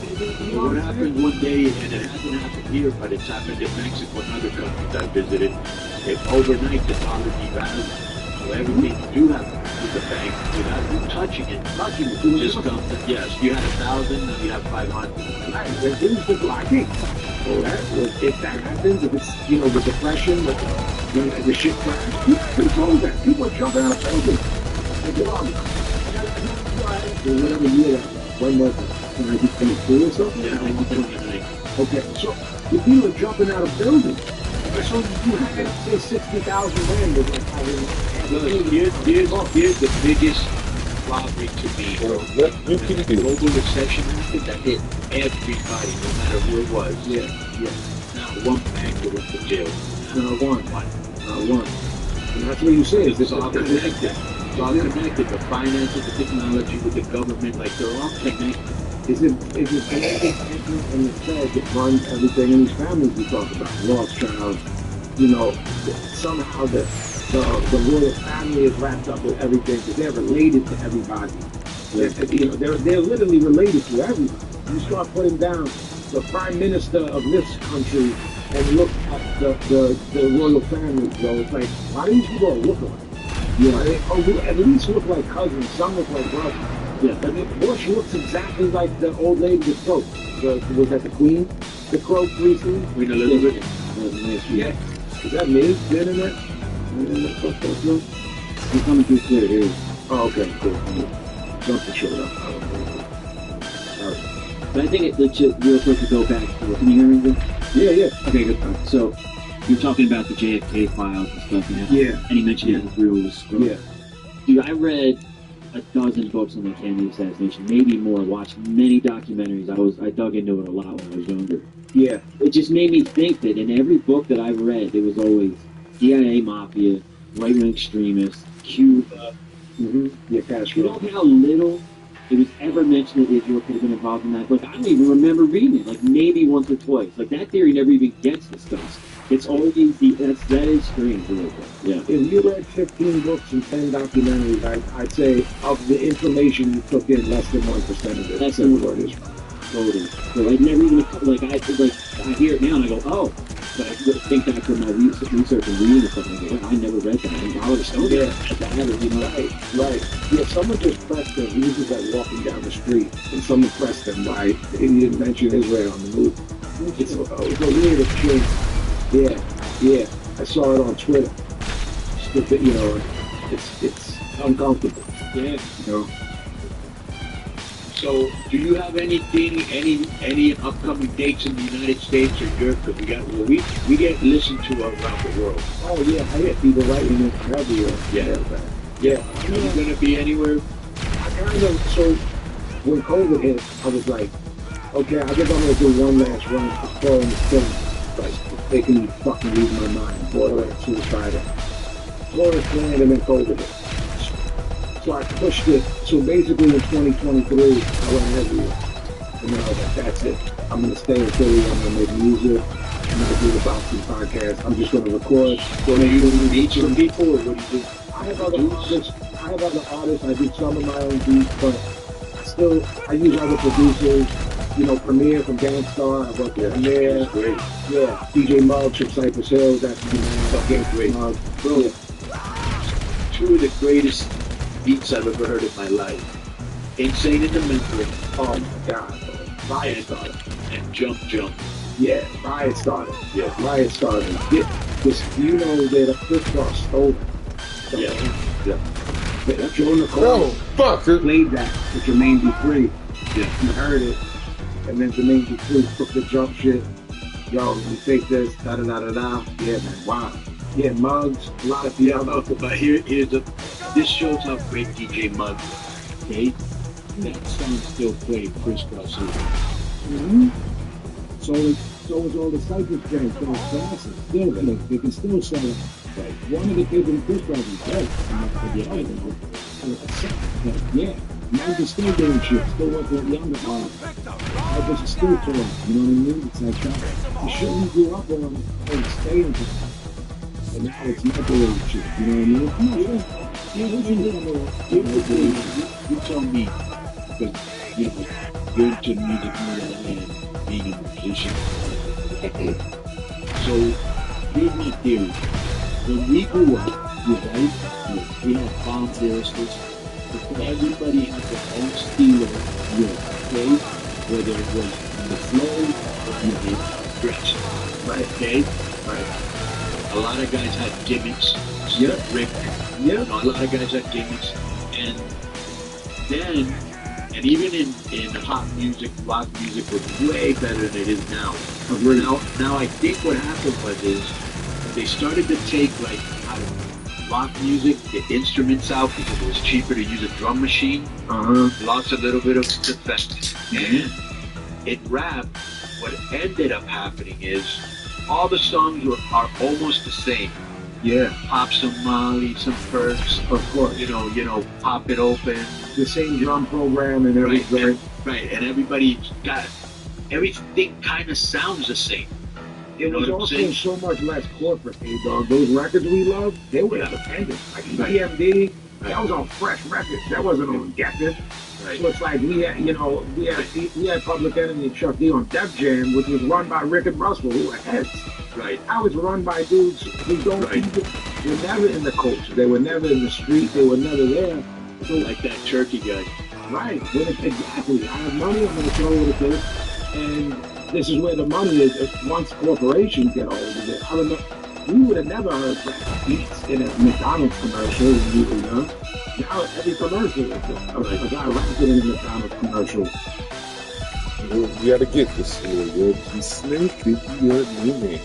What happened one day, and it hasn't happened here, but it's happened in Mexico and other countries I visited, if overnight the dollar devalued. So everything you do have with the bank, without you touching it, just comes. Yes, you had 1,000, now you have 500. Right, there's things that I think. So that if that happens, if it's the depression, the shit crash, people control that. People are jumping out of buildings. They get on. Whatever year that was. When was it? 1922 or something? Yeah, 1929. Okay, so the people are jumping out of buildings. So you had, say, 60,000 land was like having. Here's the biggest robbery to me. The global recession that hit everybody, no matter who it was. Yeah. Not one banker went to jail. Not one. And that's what you say. It's all connected. It's all connected. The finances, the technology, with the government, like they're all connected. Is it connected and the Fed that runs everything in these families we talk about? Rothschild, somehow the royal family is wrapped up with everything because they're related to everybody. They're literally related to everybody. You start putting down the prime minister of this country and look at the royal family, bro. It's like, why do these people all look alike? They at least look like cousins. Some look like brothers. Yeah, but Bush looks exactly like the old lady with Croak. Was that the Queen? The Croak recently? Queen Elizabeth? Yeah. Is that me? The internet? You're coming through clear here. Oh, okay, cool. Something showed up. But I think real quick to go back to can you hear me good? Yeah. Okay, good. So you're talking about the JFK files and stuff, Yeah. And he mentioned LS Rulez. Yeah. Dude, I read a dozen books on the Kennedy assassination, maybe more. Watched many documentaries. I dug into it a lot when I was younger. Yeah. It just made me think that in every book that I've read, there was always CIA mafia, right-wing extremists, Cuba. Yeah, Castro. You know how little it was ever mentioned that Israel could have been involved in that? Like, I don't even remember reading it, like maybe once or twice. Like, that theory never even gets discussed. It's always that is strange, really. Yeah. If you read 15 books and 10 documentaries, I'd say of the information you took in, less than 1% of it. That's what it is. Totally. So I never even I hear it now and I go, oh. But I think back to my research and reading and stuff, and I go, well, I never read that. And I would have still read that. Right. Yeah, someone just pressed them. He was just like walking down the street, and someone pressed him by he didn't mention Israel on the move. It's a weird exchange. Yeah. I saw it on Twitter. It's uncomfortable. Yeah. So, do you have any upcoming dates in the United States or Europe? Because we get listened to around the world. Oh yeah, I hear people writing in everywhere. Yeah. Are you gonna be anywhere? I kind of when COVID hit, I was like, okay, I think I'm gonna do one last run exploring the film, like making me fucking lose my mind, borderline suicidal. Florida land and then COVID hit. So I pushed it. So basically in 2023, I went everywhere. And then I was like, that's it. I'm going to stay in Philly. I'm going to make music. I'm going to do the boxing podcast. I'm just going to record. So do you meet some people or what do you do? I have other artists. I do some of my own beats, but I use other producers. You know, Premier from Gangstar. I work with Premier. Great. Yeah, DJ Muggs from Cypress Hill. That's the man. Okay, great. Bro, Yeah. two of the greatest beats I've ever heard in my life. Insane in the Mental. Oh my God, bro. Riot started. And Jump Jump. Yeah, Riot started. Yeah. Riot started. This, you know, that the Crisscross stole. So, Yeah. Joe Nicole Oh, fuck it. played that with Jermaine Dupri. Yeah. You heard it. And then Jermaine Dupri took the jump shit. Yo, we take this, da da da da da. Yeah, man, wow. Yeah, Muggs, a lot of Yeah, people. but this shows how great DJ Muggs is. Okay? That song still played crisscross. Mm-hmm. So is all the Cypress Gangs, those classes. Still, they can still sell it. Right. One of the kids in Crisscross is dead. Yeah. Muggs is still doing shit, still working with younger artists. Cypress is still touring, you know what I mean? It's like that. The shit we grew up on staying. And now it's microwave shit, you know what I mean? You tell me, because you're into music more than I am, being a musician. So, here's my theory. When we grew up, we had bomb terrorists, everybody had their own style, okay? Whether it was the flow or the dress, right? Okay? Right. A lot of guys had gimmicks. Yeah. Rick. Yeah. A lot of guys had gimmicks. And then, and even in pop music, rock music was way better than it is now. Now I think what happened is they started to take like out of rock music, the instruments out because it was cheaper to use a drum machine. Lost a little bit of effect. And in rap, what ended up happening is all the songs are almost the same. Yeah. Pop some Molly, some Perks, Of course. you know, pop it open. The same drum program and everything. Right, and everybody's got everything kind of sounds the same. It was also so much less corporate, dog. Those records we love, they were independent. Like EMD, that was on Fresh Records. That wasn't on Geffen. Right. So it's like we had Public Enemy and Chuck D on Def Jam, which was run by Rick and Russell, who were heads. Right. I was run by dudes who don't were never in the culture. They were never in the street. They were never there. So like that Turkey guy. Right. Exactly. I have money. I'm going to throw it at this. And this is where the money is. Once corporations get hold of it, I remember we would have never heard rap beats in a McDonald's commercial when we were young. Now every commercial is a guy rapping in a McDonald's commercial. We gotta get this here, yo. He's sneaky, you're new man.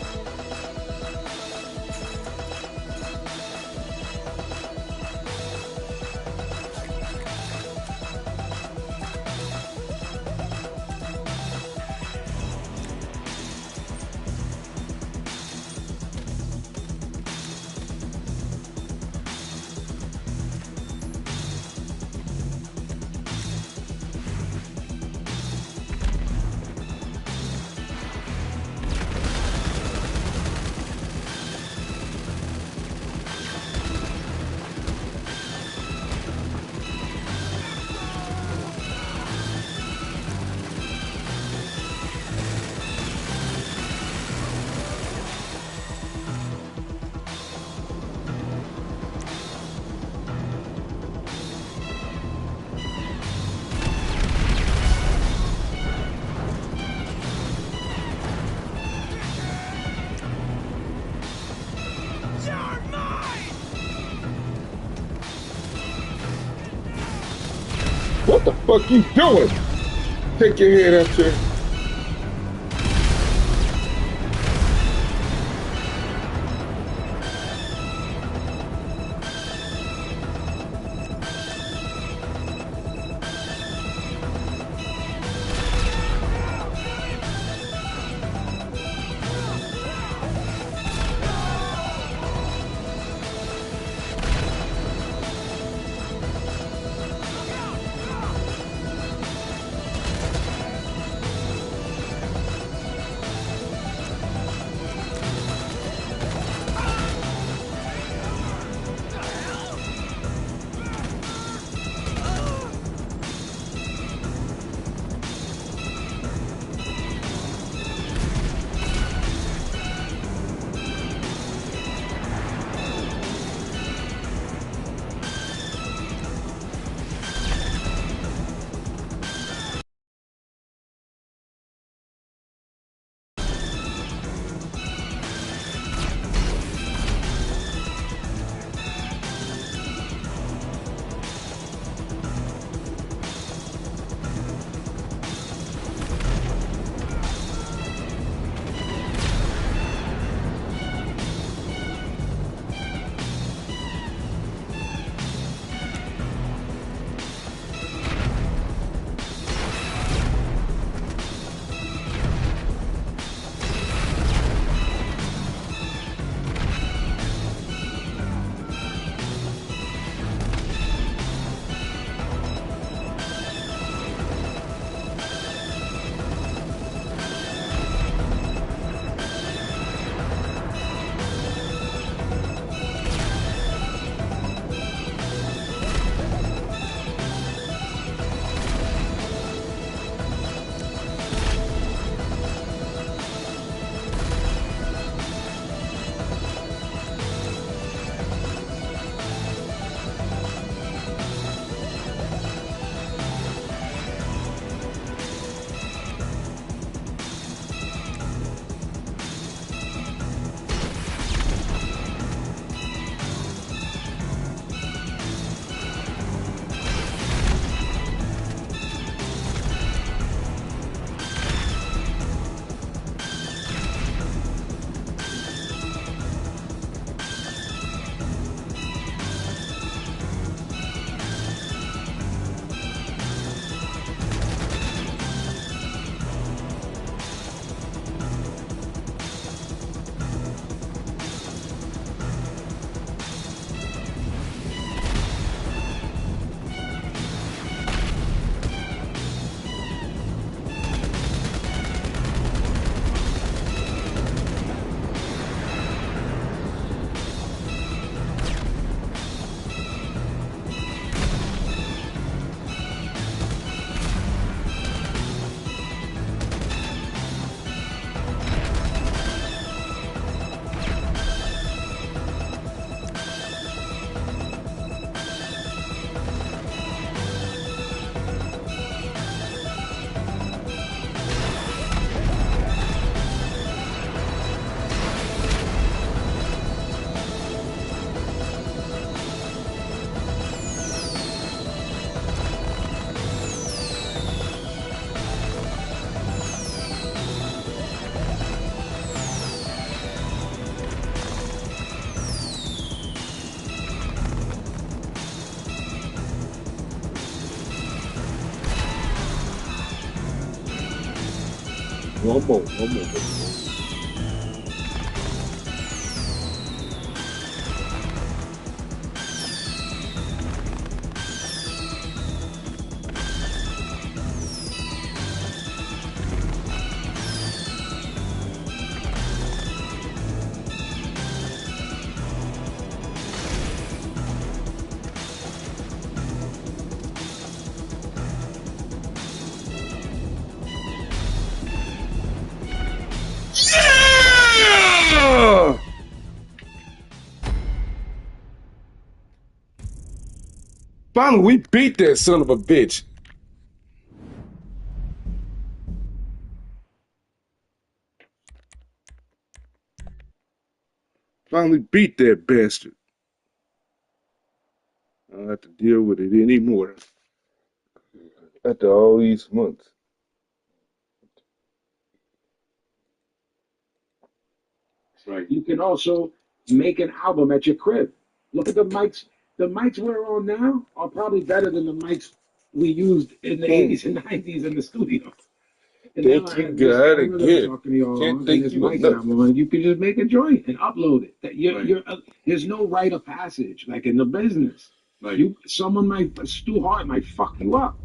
What the fuck you doing? Take your head out there. One more. Yeah! Finally, we beat that son of a bitch. Finally beat that bastard. I don't have to deal with it anymore after all these months. Right. You can also make an album at your crib. Look at the mics. The mics we're on now are probably better than the mics we used in the 80s and 90s in the studio. And now I Thank you, have this God, camera that I'm again. talking to you Can't on, and thank this you mic that enough. I'm on. You can just make a joint and upload it. Right. There's no rite of passage like in the business. Right. Someone Stu Hart might fuck you up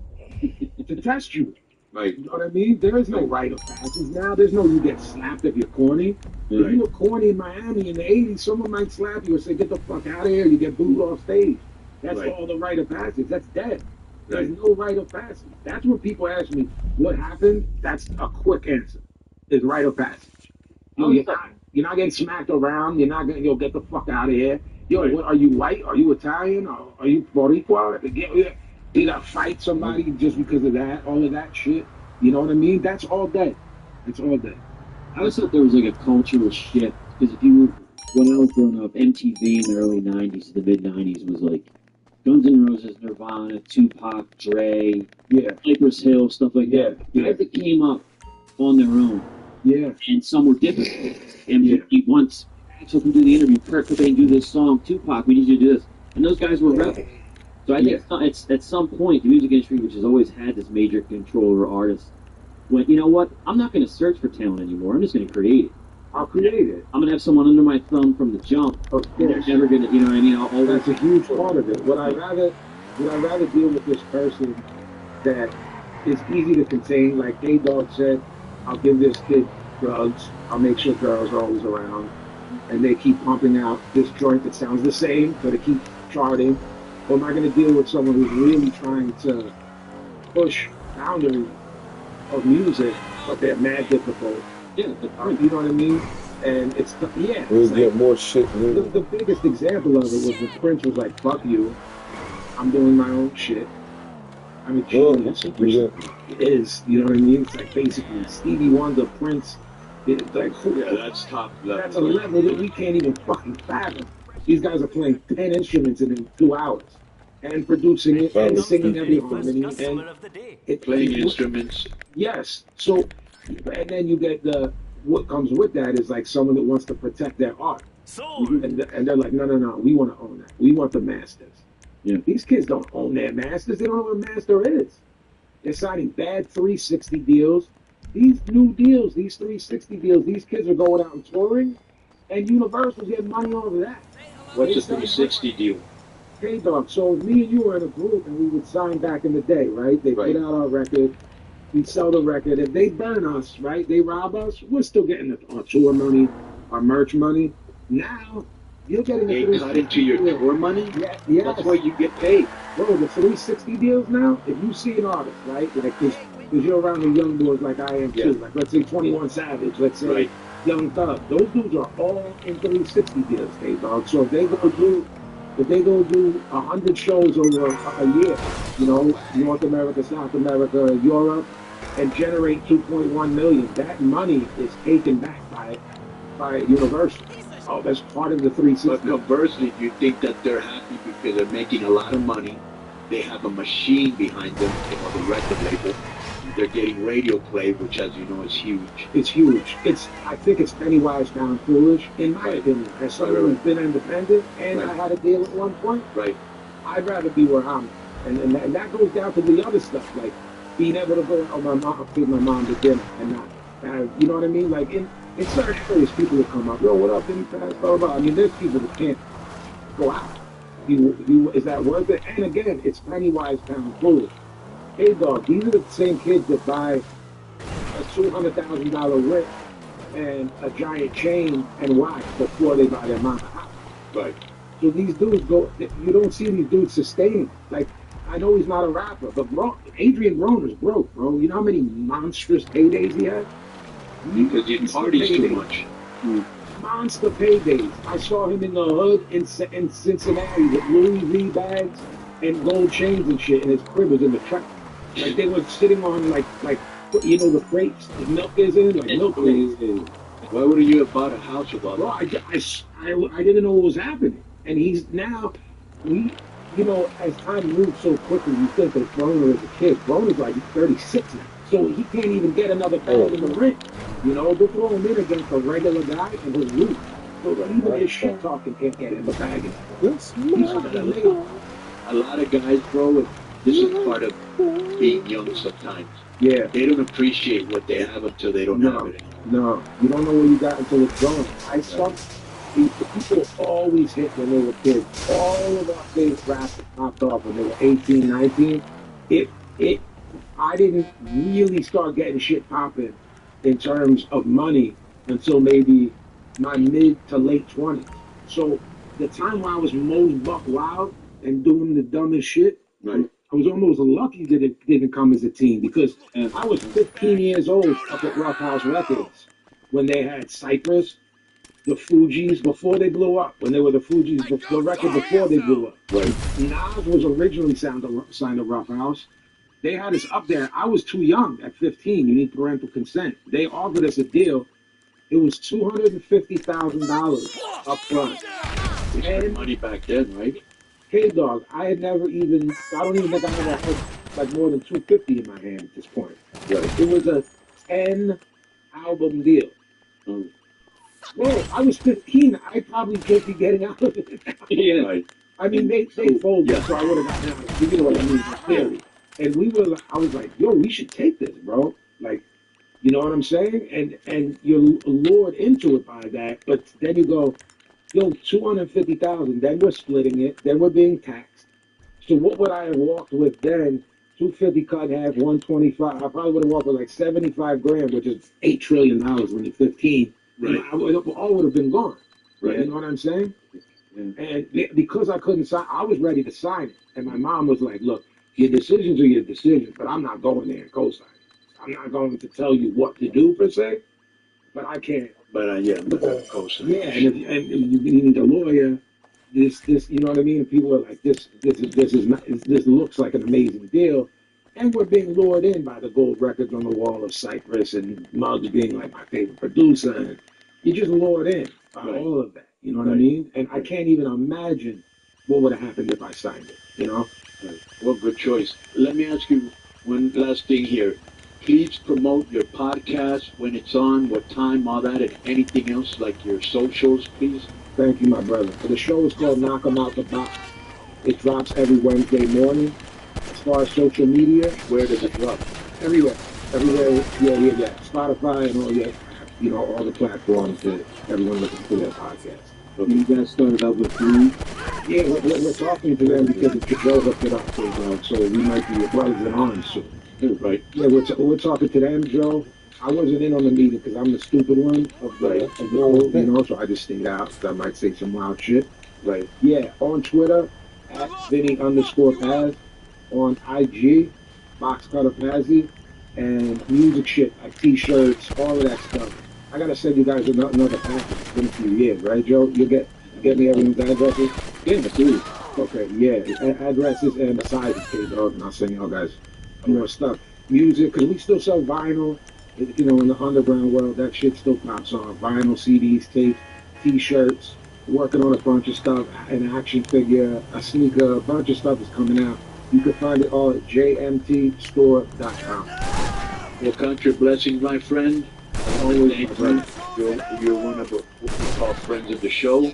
to test you. Right. You know what I mean? There is no rite of passage now. There's no you get slapped if you're corny. If you were corny in Miami in the 80s, someone might slap you or say, get the fuck out of here. You get booed off stage. That's Right. all the rite of passage. That's dead. There's Right. no rite of passage. That's when people ask me, what happened? That's a quick answer. Is rite of passage. You're not getting smacked around. You'll get the fuck out of here. Yo, Right. what are you white? Are you Italian? Are you Boricua? You gotta fight somebody just because of that, all of that shit. You know what I mean? That's all dead. It's all dead. I always thought there was like a cultural shift because when I was growing up, MTV in the early '90s to the mid '90s was like Guns N' Roses, Nirvana, Tupac, Dre, Yeah, Cypress Hill, stuff like that. Yeah. Guys that came up on their own, yeah, and some were different. MTV once Axel can do the interview, Kurt Cobain do this song, Tupac, we need you to do this, and those guys were rebels. So I think it's at some point the music industry, which has always had this major control over artists, went, you know what? I'm not going to search for talent anymore. I'm just going to create it. I'll create it. I'm going to have someone under my thumb from the jump. Of They're course. never going to, you know what I mean? I'll always That's a huge part of it. Would I rather deal with this person that is easy to contain, like K-Dog said, I'll give this kid drugs, I'll make sure girls are always around, and they keep pumping out this joint that sounds the same, so they keep charting. Or am I going to deal with someone who's really trying to push boundaries of music, but they're mad difficult? Yeah, You know what I mean? And it's We'll it's get like, more shit. the biggest example of it was when Prince was like, fuck you, I'm doing my own shit. I mean, genius, which is, you know what I mean? It's like basically Stevie Wonder, Prince, it's like, That's top level. that's a level that we can't even fucking fathom. These guys are playing 10 instruments in 2 hours and producing it and singing every harmony and Playing instruments. Yes. So, and then you get what comes with that is like someone that wants to protect their art. And they're like, no, we want to own that. We want the masters. Yeah. These kids don't own their masters. They don't know what a master is. They're signing bad 360 deals. These new deals, these 360 deals, these kids are going out and touring, and Universal's getting money off of that. What's a 360 deal? Hey, dog. So me and you were in a group, and we would sign back in the day, right? They put out our record. We sell the record. If they burn us, right? They rob us. We're still getting our tour money, our merch money. Now you're getting They cut into your tour money. Yeah. That's why you get paid. Bro, the 360 deals now. If you see an artist, right? Like this, because you're around the young boys like I am too. Like let's say 21 Savage. Let's say Young Thug. Those dudes are all in 360 deals, hey dog. So if they go do 100 shows over a year, you know, North America, South America, Europe, and generate 2.1 million, that money is taken back by Universal. Oh, that's part of the 360. But conversely, you think that they're happy because they're making a lot of money. They have a machine behind them, you know, the record label. They're getting radio play, which, as you know, is huge. It's huge. I think it's penny wise, pound foolish, in my opinion. As someone who's been independent, and I had a deal at one point, I'd rather be where I'm at. And that goes down to the other stuff, like being able to go, oh, my mom, I'll feed my mom to dinner and not You know what I mean? Like in certain areas, people will come up, yo, what up, Vinny Pass, blah, blah, blah. I mean, there's people that can't go out. Is that worth it? And again, it's penny wise, pound foolish. Hey, dog, these are the same kids that buy a $200,000 ring and a giant chain and watch before they buy their mama house. Right. So these dudes go, you don't see these dudes sustaining. Like, I know he's not a rapper, but Adrian Broner's broke, bro. You know how many monstrous paydays he had? Because he parties too much. Monster paydays. I saw him in the hood in Cincinnati with Louis V bags and gold chains and shit, and his crib was in the truck. Like they were sitting on like you know the crates the milk is in, like milk crates. Why would you have bought a house with all Well, that? I didn't know what was happening, and he's now you know, as time moves so quickly, you think that Broner is a kid. Broner's like 36 now, so he can't even get another pound in the ring. You know, they'll throw him in against a regular guy and he'll lose. So even his shit talking can't get in the bag. A lot of guys, bro, this is part of being young sometimes. Yeah. They don't appreciate what they have until they don't have it. No, you don't know what you got until it's gone. People always hit when they were kids. All of our favorite rappers popped off when they were 18, 19. I didn't really start getting shit popping in terms of money until maybe my mid to late 20s. So the time when I was most buck wild and doing the dumbest shit, right. I was almost lucky that it didn't come as a teen because I was 15 years old up at Rough House Records when they had Cypress, the Fugees before they blew up, when they were the Fugees, the record before they blew up. Right. Nas was originally signed to Rough House. They had us up there. I was too young at 15. You need parental consent. They offered us a deal. It was $250,000 up front. And money back then, right? Hey, dog, I don't even think I ever had like more than 250 in my hand at this point. Right. It was a 10 album deal. Well, I was 15. I probably could be getting out of it. Yeah. Right. I mean, they folded, so I would have gotten out. You know what I mean? Clearly. And I was like, yo, we should take this, bro. Like, you know what I'm saying? And you're lured into it by that. But then you go, yo, 250,000. Then we're splitting it. Then we're being taxed. So what would I have walked with then? 250 cut half, 125. I probably would have walked with like 75 grand, which is $8 trillion when you're 15. Right. All would have been gone. Right. You know what I'm saying? Yeah. And because I couldn't sign, I was ready to sign it. And my mom was like, look, your decisions are your decisions, but I'm not going there and co-signing. I'm not going to tell you what to do per se, but I can't. But I'm not going to co-sign. Yeah, and you need a lawyer. This, you know what I mean? And people are like, this looks like an amazing deal. And we're being lured in by the gold records on the wall of Cypress and Muggs being like my favorite producer. And you're just lured in by all of that. You know what I mean? And I can't even imagine what would have happened if I signed it, you know? Right. Well, good choice. Let me ask you one last thing here. Please promote your podcast, when it's on, what time, all that, and anything else, like your socials, please. Thank you, my brother. The show is called Knock 'Em Out the Box. It drops every Wednesday morning. As far as social media, where does it drop? Everywhere. Yeah. Spotify and all the platforms that everyone looking for their podcast. Okay. You guys started out with three? Yeah, we're talking to them because Joe hooked it up, so we might be brothers in arms soon. Right. Yeah, we're talking to them, Joe. I wasn't in on the meeting because I'm the stupid one of the group, you know, so I just stayed out because I might say some wild shit. Right. Yeah, on Twitter, at Vinny_Paz. On IG, Box Cutter Pazzy, and music shit like T-shirts, all of that stuff. I gotta send you guys another package. It's been a few years, right, Joe? You'll get me everyone's addresses? Yeah, absolutely. Okay, yeah, addresses and sizes, K-Dog, and I'll send y'all guys more stuff. Music, because we still sell vinyl, you know, in the underground world, that shit still pops on. Vinyl, CDs, tapes, T-shirts, working on a bunch of stuff, an action figure, a sneaker, a bunch of stuff is coming out. You can find it all at jmtstore.com. Well, count your blessings, my friend. Always thank you. You're one of what we call friends of the show.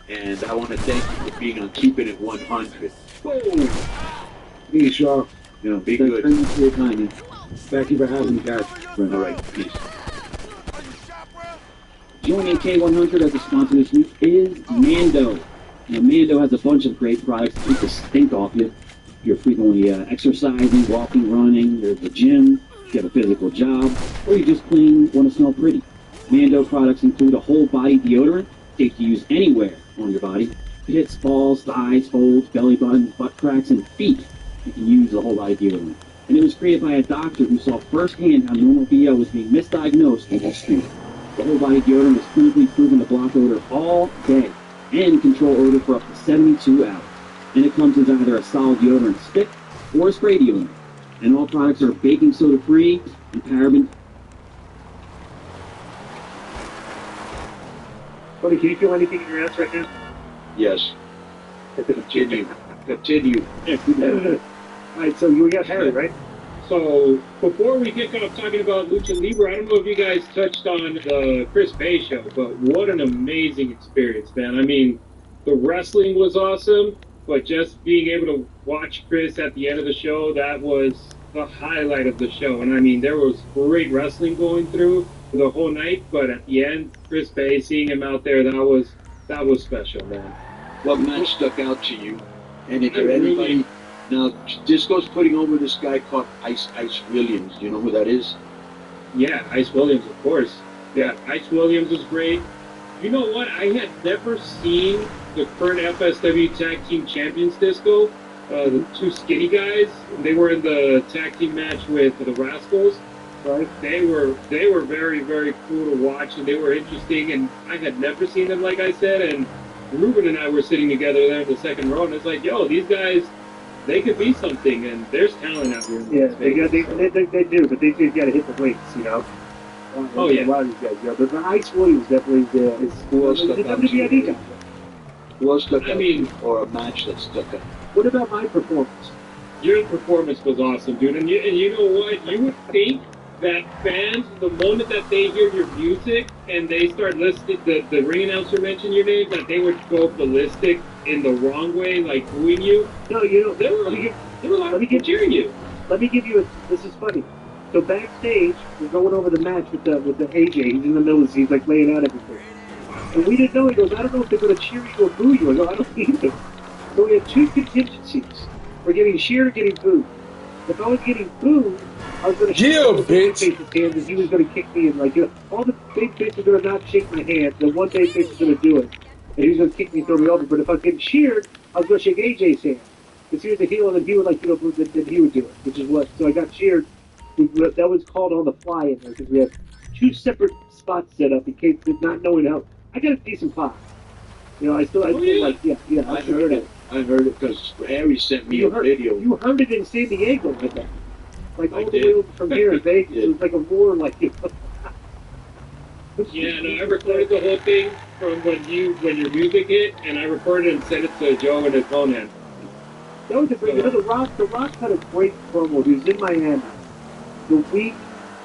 And I want to thank you for being on Keeping It 100. Whoa! Peace, y'all. Be good. Thank you for your time, man. Thank you for having me, guys. All right, peace. Joining K100 as a sponsor this week is Mando. Now, Mando has a bunch of great products to keep the stink off you. If you're frequently exercising, walking, running, you're at the gym, if you have a physical job, or you just plain want to smell pretty. Mando products include a whole body deodorant, safe to use anywhere on your body. It hits balls, thighs, folds, belly buttons, butt cracks, and feet. You can use the whole body deodorant. And it was created by a doctor who saw firsthand how normal BO was being misdiagnosed with this thing. The whole body deodorant is clinically proven to block odor all day and control odor for up to 72 hours. And it comes as either a solid deodorant stick or a spray deodorant. And all products are baking soda free and paraben. Buddy, can you feel anything in your ass right now? Yes. Continue. Continue. All right, so you got Harry, right? So before we kick off talking about Lucha Libre, I don't know if you guys touched on the Chris Bay show, but what an amazing experience, man. I mean, the wrestling was awesome, but just being able to watch Chris at the end of the show, that was the highlight of the show. And I mean, there was great wrestling going through the whole night, but at the end, Chris Bay, seeing him out there, that was special, man. What match stuck out to you? And if there anybody... Now, Disco's putting over this guy called Ice Williams. Do you know who that is? Yeah, Ice Williams, of course. Yeah, Ice Williams is great. You know what? I had never seen the current FSW Tag Team Champions Disco. The two skinny guys. They were in the tag team match with the Rascals. Right? They were very, very cool to watch, and they were interesting. And I had never seen them, like I said. And Ruben and I were sitting together there in the second row, and it's like, yo, these guys. They could be something, and there's talent out here. Yeah, they do, but they just got to hit the weights, you know. Oh yeah. A lot of these guys, yeah. But the Ice Williams definitely is. Who else stuck out to you? guy. Who else stuck out? Or a match that stuck out? What about my performance? Your performance was awesome, dude. And you know what? You would think that fans, the moment that they hear your music and they start listening, the ring announcer mentioned your name, that they would go ballistic in the wrong way, like booing you. No, you know, They were a lot of people cheering you. Let me give you this is funny. So backstage, we're going over the match with the AJ. He's in the middle, he's like laying out everything. And we didn't know, he goes, I don't know if they're going to cheer you or boo you. I go, I don't either. So we had two contingencies. We're getting cheered or getting booed. If I was getting booed, I was going to shake the babyface's hand, and he was going to kick me. And like, you know, all the big faces are going to not shake my hand. The one big face is going to do it, and he was going to kick me, and throw me over. But if I was getting cheered, I was going to shake AJ's hand because he was a heel, and then he would like, you know, then he would do it, which is what. So I got cheered. That was called on the fly in there because we had two separate spots set up in case not knowing how. I got a decent pop. You know, I still like, yeah. I heard it. I heard it because Harry sent me a video. You heard it in San Diego like that. Like all the did. way over from here in Vegas. It was like a roar, like, you know. Yeah, no, I recorded the whole thing from when your music hit, and I recorded and sent it to Joe in his phone hand. That was a great. You know, the Rock had a great promo. He was in Miami the week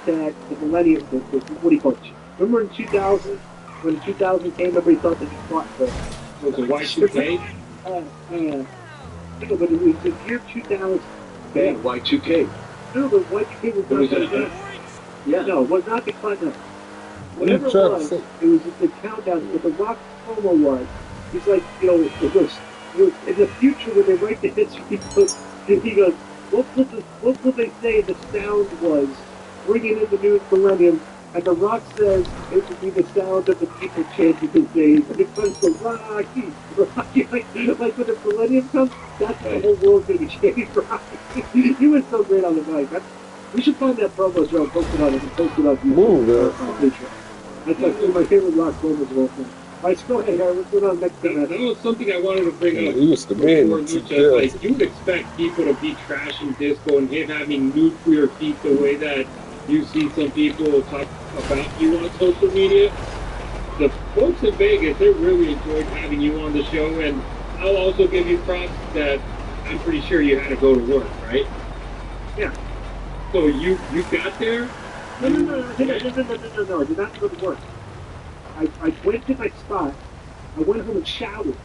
that the Millennium, what do you call it? Remember in 2000 when 2000 came, everybody thought that he fought for. Was it Y2K? No, but it was the year 2000. Yeah, Y2K. No, but Y2K was not that. Yeah. No, it was not the countdown. Whatever it was the countdown. What the Rock promo was, he's like, you know, it was in the future when they write the history books, and he goes, what will they say the sound was bringing in the new millennium? And the Rock says it would be the sound of the people chanting his name. And it comes to Rocky. Like when the millennium comes, that's when the whole world's going to be chanting Rocky. He was so great on the mic. We should find that promo show and post it on YouTube. That's like one of my favorite Rock promos of all time. All right, so go ahead, Harry. What's going on next time? That was something I wanted to bring up. He was the man. Like, you would expect people to be trashing Disco and him having nuclear feet the way that you see some people talk about you on social media. The folks in Vegas, they really enjoyed having you on the show, and I'll also give you props that I'm pretty sure you had to go to work, right? Yeah. So you got there? No, I did not go to work. I went to my spot, I went home and showered.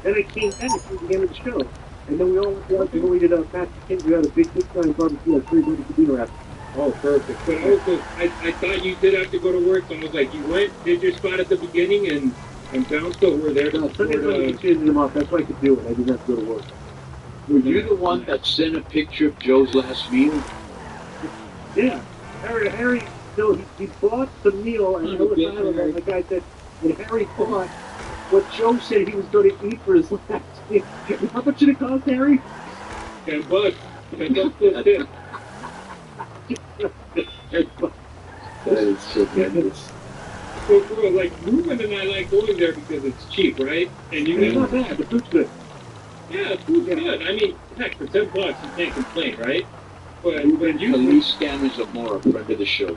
Then I came back to the end of the show. And then we all went down to go eat at Master King's. We had a big time barbecue at 300 for dinner after. Oh, perfect. But also, I thought you did have to go to work, so I was like, you went, did your spot at the beginning, and bounced over there to No, Sunday support, morning we changed them off. That's why I could do it. I didn't have to go to work. Were you the one that sent a picture of Joe's last meal? Yeah. Harry, no, he bought the meal at Ellis Island, and the guy said, and Harry bought what Joe said he was going to eat for his last meal. How much did it cost, Harry? $10. $10 plus tip. That is tremendous. So cool. Like, Ruben and I like going there because it's cheap, right? And you It's get, not bad. The food's good. yeah, food's good. I mean, heck, for $10, you can't complain, right? But when you Police scammers are more a friend of the show.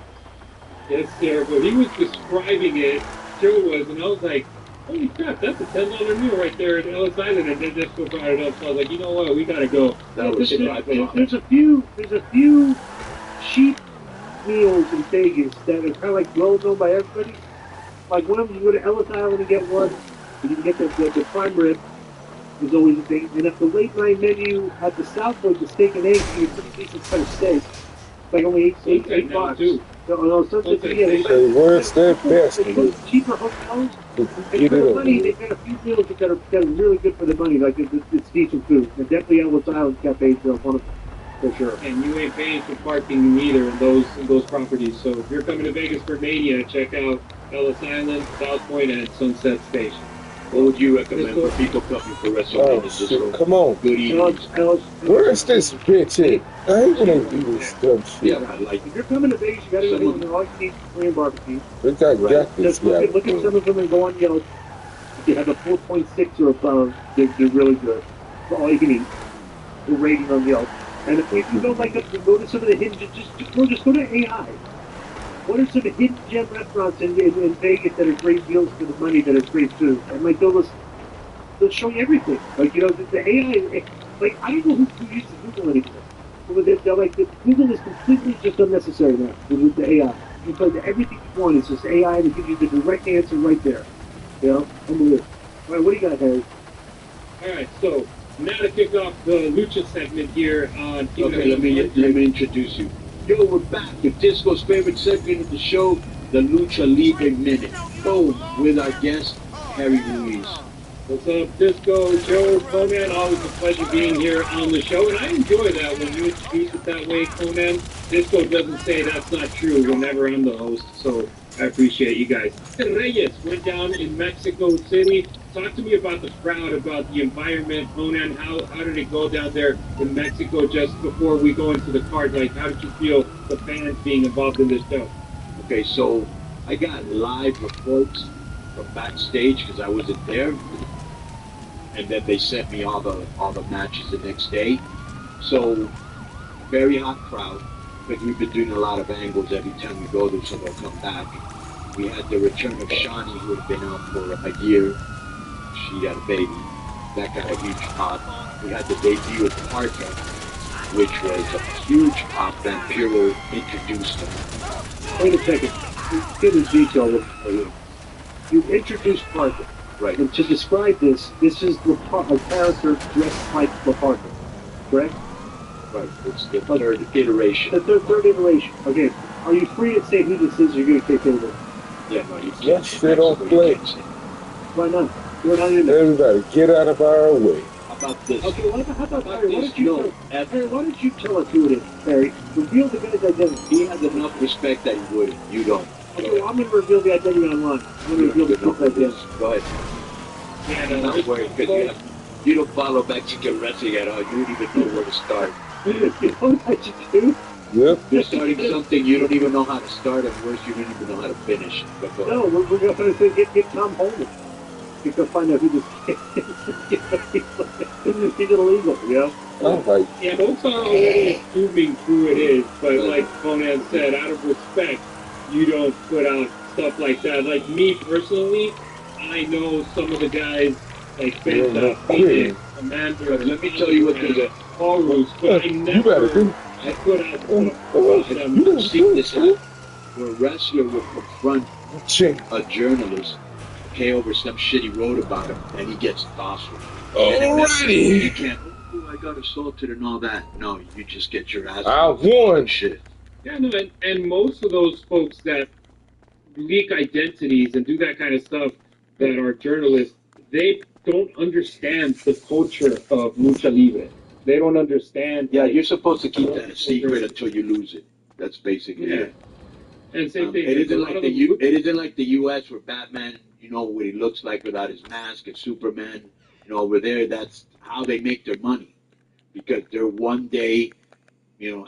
yes, sir. But he was describing it, Joe was, and I was like, holy crap, that's a $10 meal right there at Ellis Island. And then Disco brought it up, so I was like, you know what, we gotta go. That was There's a few cheap meals in Vegas that are kind of like well known by everybody. Like one of them, you go to Ellis Island and get one, and you can get the prime rib. Is always a thing. And at the late night menu at the South Point, the steak and eggs, you get pretty decent kind of steak. It's like only eight now, bucks. too. No, Sunset, Sunset yeah, Hey, where's that best? they go to cheaper hotels. And Get for it the over money, with. they've got a few meals that are really good for the money. Like it's decent food. And definitely Ellis Island Cafe is one of them for sure. And you ain't paying for parking either in those properties. So if you're coming to Vegas for Mania, check out Ellis Island, South Point, and Sunset Station. What would you recommend for people coming for Oh, WrestleMania? shit. Just Come on. good evenings. Where's this bitch at? I ain't gonna do this dumb shit. Yeah, I like If you're coming to Vegas, you got to go to all you need Korean barbecue. We got this Just guy. look at some of them and go on Yelp. If you have a 4.6 or above, they're really good. For all you can eat. The rating on Yelp. And if you don't like it, go to some of the hidden, just go to AI. What are some hidden gem restaurants in Vegas that are great deals for the money that are great food? And like they'll show you everything. Like the AI, like I don't know who uses Google anymore. They're like Google is completely just unnecessary now with the AI. You play everything you want. It's just AI that gives you the direct answer right there. You know, unbelievable. All right, what do you got, Harry? All right, so now to kick off the Lucha segment here on Team Okay, let me introduce you. Yo, we're back with Disco's favorite segment of the show, the Lucha Libre Minute. Boom, with our guest, Harry Ruiz. What's up, Disco, Joe, Conan? Always a pleasure being here on the show, and I enjoy that when you introduce it that way, Conan. Disco doesn't say that's not true whenever I'm the host, so I appreciate you guys. Reyes went down in Mexico City. Talk to me about the crowd, about the environment, Conan. How did it go down there in Mexico just before we go into the card? Like, how did you feel the fans being involved in this show? Okay, so I got live reports from backstage because I wasn't there, and then they sent me all the matches the next day. So very hot crowd, but we've been doing a lot of angles every time we go there, so they'll come back. We had the return of Shani, who had been out for a year. She had a baby. That got a huge pop. We had the debut of Parker, which was a huge pop that Puro introduced him. Wait a second. Get in detail with you. You introduced Parker. Right. And to describe this is a character dressed like Parker, correct? Right. It's the third iteration. The third iteration. Okay. Are you free to say who this is? Or you're going to take care of it? Yeah, no, you That can't. shit on play. Why not? We're not in there. Everybody, get out of our way. How about this? Okay. How about Harry? this? Harry, why don't you tell us who it is? Harry, reveal the guy's identity. He has enough respect that he would. You don't. Okay. Well, I'm going to reveal the identity online. I'm going to reveal the guy's identity. Go ahead. Yeah, I'm not worried because you don't follow Mexican wrestling at all. You don't even know where to start. You know what you do? Yep. You're starting something you don't even know how to start, and worse, you don't even know how to finish. But go ahead. No, we're going to get Tom Holman. You're going to find out who this is. He's illegal, you know? I'm like, Yeah, folks are already assuming who it is, but like Conan said, out of respect, you don't put out stuff like that. Like me personally, I know some of the guys like Benta, Phoenix, Commander. Let me tell you what the Horus, but I you better never do. I put out I've them. seen this happen. Where a wrestler will confront Check. a journalist, okay, over some shit he wrote about him, and he gets docile. You Alrighty. can't. Oh, I got assaulted and all that. No, you just get your ass. I won. Shit. Yeah, no, and most of those folks that leak identities and do that kind of stuff that are journalists, they don't understand the culture of lucha libre. They don't understand. Yeah, like, you're supposed to keep that a secret until you lose it. That's basically yeah. it. And same thing. It like, a isn't lot like of the them- It isn't like the U.S. where Batman, what he looks like without his mask, and Superman. Over there, that's how they make their money because they're one day,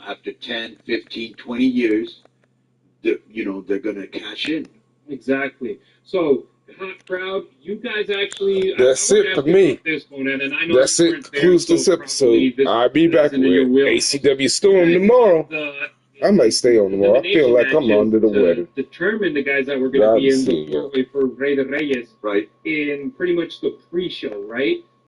after 10, 15, 20 years, they're gonna cash in. Exactly. So, hot crowd, you guys actually. That's I want it to for ask you me. about this one, and I know That's you it. weren't there, Concludes so this episode. probably this I'll be back isn't in your with wheelhouse. ACW Storm You guys tomorrow. had the I might stay on tomorrow. I feel elimination like I'm matches under the to weather. determine the guys that were going to be Glad to in see the you. four-way for Rey de Reyes Right. in pretty much the pre-show, right?